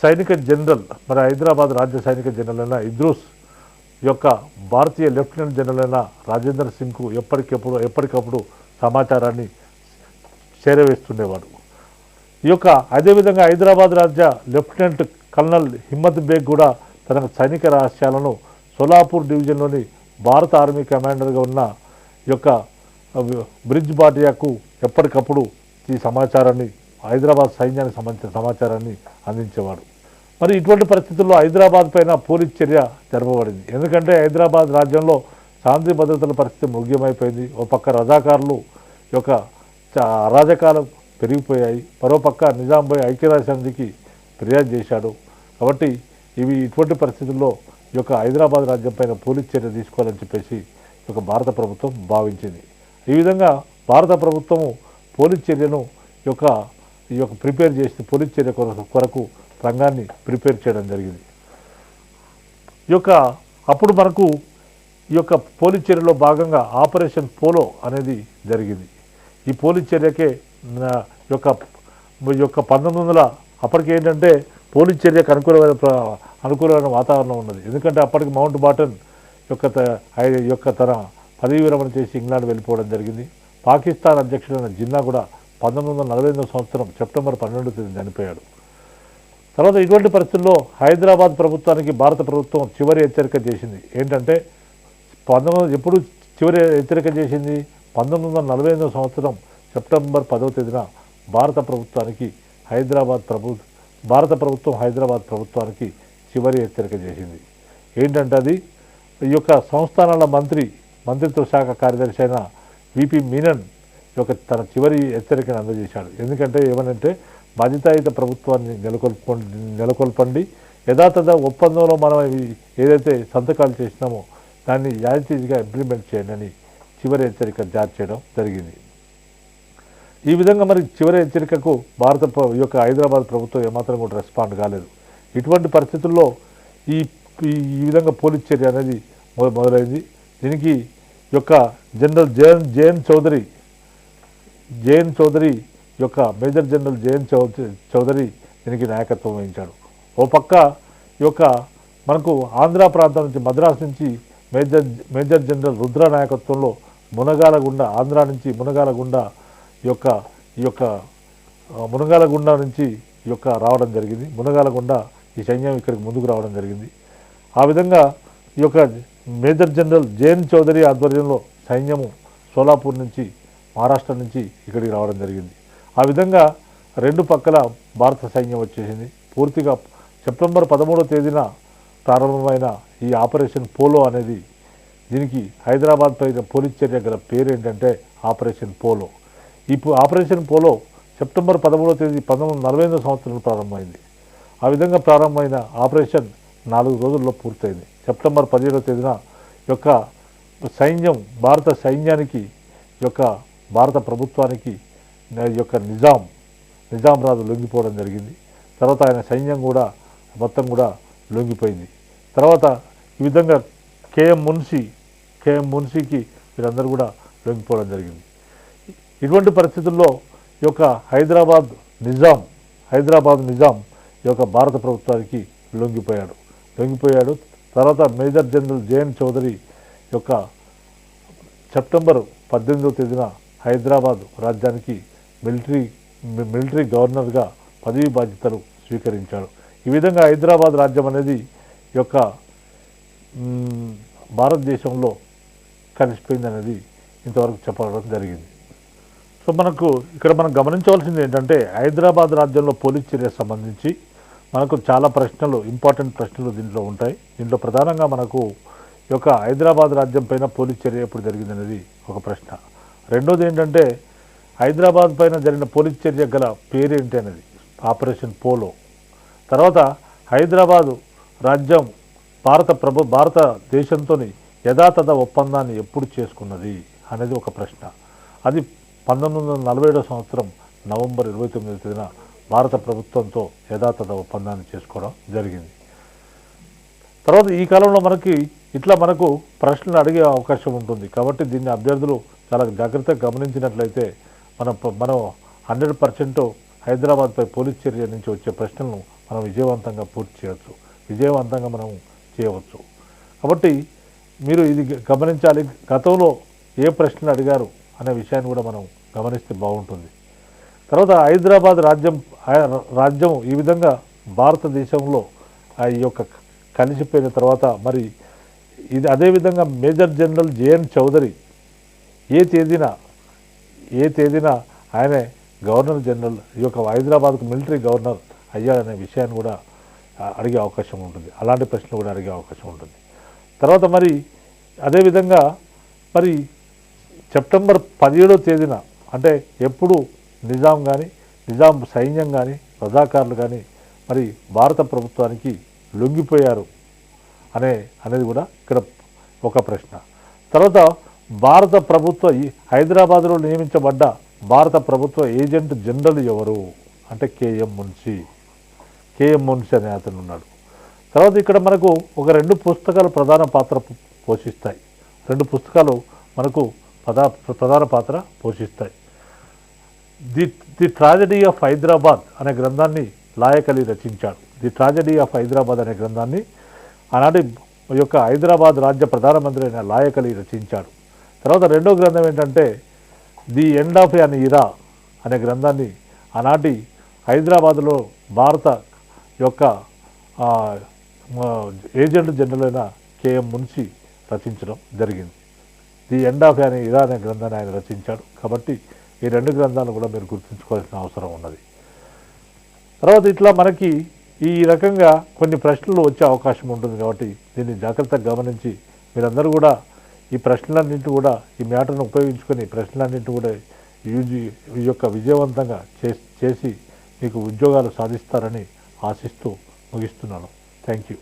A: సైనిక జనరల్ మరి హైదరాబాద్ రాజ్య సైనిక జనరల్ అయిన ఇద్రూస్ యొక్క భారతీయ లెఫ్టినెంట్ జనరల్ అయిన రాజేందర్ సింగ్కు ఎప్పటికప్పుడు సమాచారాన్ని చేరవేస్తుండేవాడు. అదేవిధంగా హైదరాబాద్ రాజ్య లెఫ్టినెంట్ కల్నల్ హిమ్మత్ బేగ్ కూడా తన సైనిక రహస్యాలను సోలాపూర్ డివిజన్లోని భారత ఆర్మీ కమాండర్గా ఉన్న బ్రిడ్జ్ బాటియాకు ఎప్పటికప్పుడు ఈ సమాచారాన్ని హైదరాబాద్ సైన్యానికి సంబంధించిన సమాచారాన్ని అందించేవాడు. మరి ఇటువంటి పరిస్థితుల్లో హైదరాబాద్ పైన పోలీస్ చర్య జరపబడింది. ఎందుకంటే హైదరాబాద్ రాజ్యంలో శాంతి భద్రతల పరిస్థితి ముఖ్యమైపోయింది. ఓ పక్క రజాకారులు అరాజకాలు పెరిగిపోయాయి, మరోపక్క నిజాంపై ఐక్యరాజ్య సమితికి ఫిర్యాదు చేశాడు. కాబట్టి ఇటువంటి పరిస్థితుల్లో హైదరాబాద్ రాజ్యం పైన పోలీస్ చర్య తీసుకోవాలని చెప్పేసి భారత ప్రభుత్వం భావించింది. ఈ విధంగా భారత ప్రభుత్వము పోలీస్ చర్యను ప్రిపేర్ చేసి పోలీస్ చర్య కొరకు రంగాన్ని ప్రిపేర్ చేయడం జరిగింది. అప్పుడు మనకు పోలీస్ చర్యలో భాగంగా ఆపరేషన్ పోలో అనేది జరిగింది. ఈ పోలీస్ చర్యకే 1900 అప్పటికి ఏంటంటే పోలీస్ చర్యకు అనుకూలమైన వాతావరణం ఉన్నది. ఎందుకంటే అప్పటికి మౌంట్ బాటన్ తన పదవి విరమణ చేసి ఇంగ్లాండ్ వెళ్ళిపోవడం జరిగింది. పాకిస్తాన్ అధ్యక్షుడైన జిన్నా కూడా 1948 సంవత్సరం సెప్టెంబర్ 12వ తేదీన చనిపోయాడు. తర్వాత ఇటువంటి పరిస్థితుల్లో హైదరాబాద్ ప్రభుత్వానికి భారత ప్రభుత్వం చివరి హెచ్చరిక చేసింది. ఏంటంటే ఎప్పుడు చివరి హెచ్చరిక చేసింది? 1948 సంవత్సరం సెప్టెంబర్ 10వ తేదీన భారత ప్రభుత్వం హైదరాబాద్ ప్రభుత్వానికి చివరి హెచ్చరిక చేసింది. ఏంటంటే అది సంస్థానాల మంత్రిత్వ శాఖ కార్యదర్శి అయిన విపి మీనన్ తన చివరి హెచ్చరికను అందజేశాడు. ఎందుకంటే ఏమనంటే బాధ్యతాయుత ప్రభుత్వాన్ని నెలకొల్పండి, యథాతథ ఒప్పందంలో మనం ఏదైతే సంతకాలు చేసినామో దాన్ని యాజిటీగా ఇంప్లిమెంట్ చేయండి అని చివరి హెచ్చరిక జారీ చేయడం జరిగింది. ఈ విధంగా మరి చివరి హెచ్చరికకు హైదరాబాద్ ప్రభుత్వం ఏమాత్రం కూడా రెస్పాండ్ కాలేదు. ఇటువంటి పరిస్థితుల్లో ఈ విధంగా పోలీస్ చర్య అనేది మొదలైంది. దీనికి general J N Chaudhary major general J N Chaudhary దీనికి నాయకత్వం వహించాడు. ఓ పక్క మనకు ఆంధ్ర ప్రాంతం నుంచి మద్రాసు నుంచి మేజర్ జనరల్ రుద్ర నాయకత్వంలో మునగాలగుండ ఆంధ్ర నుంచి మునగాలగుండ ఈ యొక్క మునగాలగుండ నుంచి ఈ యొక్క రావడం జరిగింది. మునగాలగుండ ఈ సైన్యం ఇక్కడికి ముందుకు రావడం జరిగింది. ఆ విధంగా ఈ యొక్క మేజర్ జనరల్ జేఎన్ చౌదరి ఆధ్వర్యంలో సైన్యము సోలాపూర్ నుంచి మహారాష్ట్ర నుంచి ఇక్కడికి రావడం జరిగింది. ఆ విధంగా రెండు పక్కల భారత సైన్యం వచ్చేసింది. పూర్తిగా సెప్టెంబర్ 13వ తేదీన ప్రారంభమైన ఈ ఆపరేషన్ పోలో అనేది, దీనికి హైదరాబాద్ పైన పోలీస్ చర్య గల పేరు ఏంటంటే ఆపరేషన్ పోలో. ఈ ఆపరేషన్ పోలో సెప్టెంబర్ 13వ తేదీ 1948 సంవత్సరంలో ప్రారంభమైంది. ఆ విధంగా ప్రారంభమైన ఆపరేషన్ 4 రోజుల్లో పూర్తయింది. సెప్టెంబర్ 17వ తేదీన యొక్క సైన్యం భారత సైన్యానికి యొక్క భారత ప్రభుత్వానికి యొక్క నిజాం రాజు లొంగిపోవడం జరిగింది. తర్వాత ఆయన సైన్యం కూడా మొత్తం కూడా లొంగిపోయింది. తర్వాత ఈ విధంగా కేఎం మున్షీకి వీరందరూ కూడా లొంగిపోవడం జరిగింది. ఇటువంటి పరిస్థితుల్లో ఈ యొక్క హైదరాబాద్ నిజాం ఈ యొక్క భారత ప్రభుత్వానికి లొంగిపోయాడు. తర్వాత మేజర్ జనరల్ జేఎన్ చౌదరి యొక్క సెప్టెంబర్ 18వ తేదీన హైదరాబాద్ రాజ్యానికి మిలిటరీ గవర్నర్గా పదవీ బాధ్యతలు స్వీకరించాడు. ఈ విధంగా హైదరాబాద్ రాజ్యం అనేది ఈ యొక్క భారతదేశంలో కలిసిపోయింది అనేది ఇంతవరకు చెప్పడం జరిగింది. సో మనం గమనించవలసింది ఏంటంటే హైదరాబాద్ రాజ్యంలో పోలీస్ చర్య సంబంధించి మనకు చాలా ఇంపార్టెంట్ ప్రశ్నలు దీంట్లో ఉంటాయి. దీంట్లో ప్రధానంగా మనకు ఈ యొక్క హైదరాబాద్ రాజ్యం పైన పోలీస్ చర్య ఎప్పుడు జరిగింది అనేది ఒక ప్రశ్న. రెండోది ఏంటంటే హైదరాబాద్ పైన జరిగిన పోలీస్ చర్య గల పేరేంటి అనేది ఆపరేషన్ పోలో. తర్వాత హైదరాబాదు రాజ్యం భారతదేశంతో యథాతథ ఒప్పందాన్ని ఎప్పుడు చేసుకున్నది అనేది ఒక ప్రశ్న. అది 1947వ సంవత్సరం నవంబర్ 29వ తేదీన భారత ప్రభుత్వంతో యథాతథ ఒప్పందాన్ని చేసుకోవడం జరిగింది. తర్వాత ఈ కాలంలో మనకు ప్రశ్నలు అడిగే అవకాశం ఉంటుంది. కాబట్టి దీన్ని అభ్యర్థులు చాలా జాగ్రత్తగా గమనించినట్లయితే మనం 100% హైదరాబాద్పై పోలీస్ చర్య నుంచి వచ్చే ప్రశ్నలను మనం విజయవంతంగా పూర్తి చేయవచ్చు, విజయవంతంగా మనం చేయవచ్చు. కాబట్టి మీరు ఇది గమనించాలి, గతంలో ఏ ప్రశ్నలు అడిగారు అనే విషయాన్ని కూడా మనం గమనిస్తే బాగుంటుంది. తర్వాత హైదరాబాద్ రాజ్యం ఈ విధంగా భారతదేశంలో ఈ యొక్క కలిసిపోయిన తర్వాత ఇది అదేవిధంగా మేజర్ జనరల్ జేఎన్ చౌదరి ఏ తేదీన ఆయనే గవర్నర్ జనరల్ ఈ యొక్క హైదరాబాద్కు మిలిటరీ గవర్నర్ అయ్యాడనే విషయాన్ని కూడా అడిగే అవకాశం ఉంటుంది. అలాంటి ప్రశ్నలు కూడా అడిగే అవకాశం ఉంటుంది. తర్వాత అదేవిధంగా సెప్టెంబర్ 17వ తేదీన అంటే ఎప్పుడు నిజాం సైన్యం కానీ రజాకారులు కానీ భారత ప్రభుత్వానికి లొంగిపోయారు అనేది కూడా ఇక్కడ ఒక ప్రశ్న. తర్వాత భారత ప్రభుత్వ హైదరాబాద్లో నియమించబడ్డ భారత ప్రభుత్వ ఏజెంట్ జనరల్ ఎవరు అంటే కేఎం మున్షి అనే అతను ఉన్నాడు. తర్వాత ఇక్కడ మనకు ఒక 2 పుస్తకాలు ప్రధాన పాత్ర పోషిస్తాయి. 2 పుస్తకాలు మనకు ప్రధాన పాత్ర పోషిస్తాయి. ది ట్రాజడీ ఆఫ్ హైదరాబాద్ అనే గ్రంథాన్ని లాయక్ అలీ రచించాడు. ది ట్రాజడీ ఆఫ్ హైదరాబాద్ అనే గ్రంథాన్ని ఆనాటి యొక్క హైదరాబాద్ రాజ్య ప్రధానమంత్రి అయిన లాయక్ అలీ రచించాడు. తర్వాత రెండో గ్రంథం ఏంటంటే ది ఎండ్ ఆఫ్ అన్ ఇరా అనే గ్రంథాన్ని ఆనాటి హైదరాబాద్లో భారత యొక్క ఏజెంట్ జనరల్ అయిన కేఎం మున్షి రచించడం జరిగింది. ది ఎండ్ ఆఫ్ అన్ ఇరా అనే గ్రంథాన్ని ఆయన రచించాడు. కాబట్టి ఈ 2 గ్రంథాలను కూడా మీరు గుర్తుంచుకోవాల్సిన అవసరం ఉన్నది. తర్వాత ఇట్లా మనకి ఈ రకంగా కొన్ని ప్రశ్నలు వచ్చే అవకాశం ఉంటుంది. కాబట్టి దీన్ని జాగ్రత్తగా గమనించి మీరందరూ కూడా ఈ ప్రశ్నలన్నింటి కూడా ఈ మ్యాటర్ను ఉపయోగించుకొని ప్రశ్నలన్నింటి కూడా ఈ యొక్క విజయవంతంగా చేసి మీకు ఉద్యోగాలు సాధిస్తారని ఆశిస్తూ ముగిస్తున్నాను. Thank you.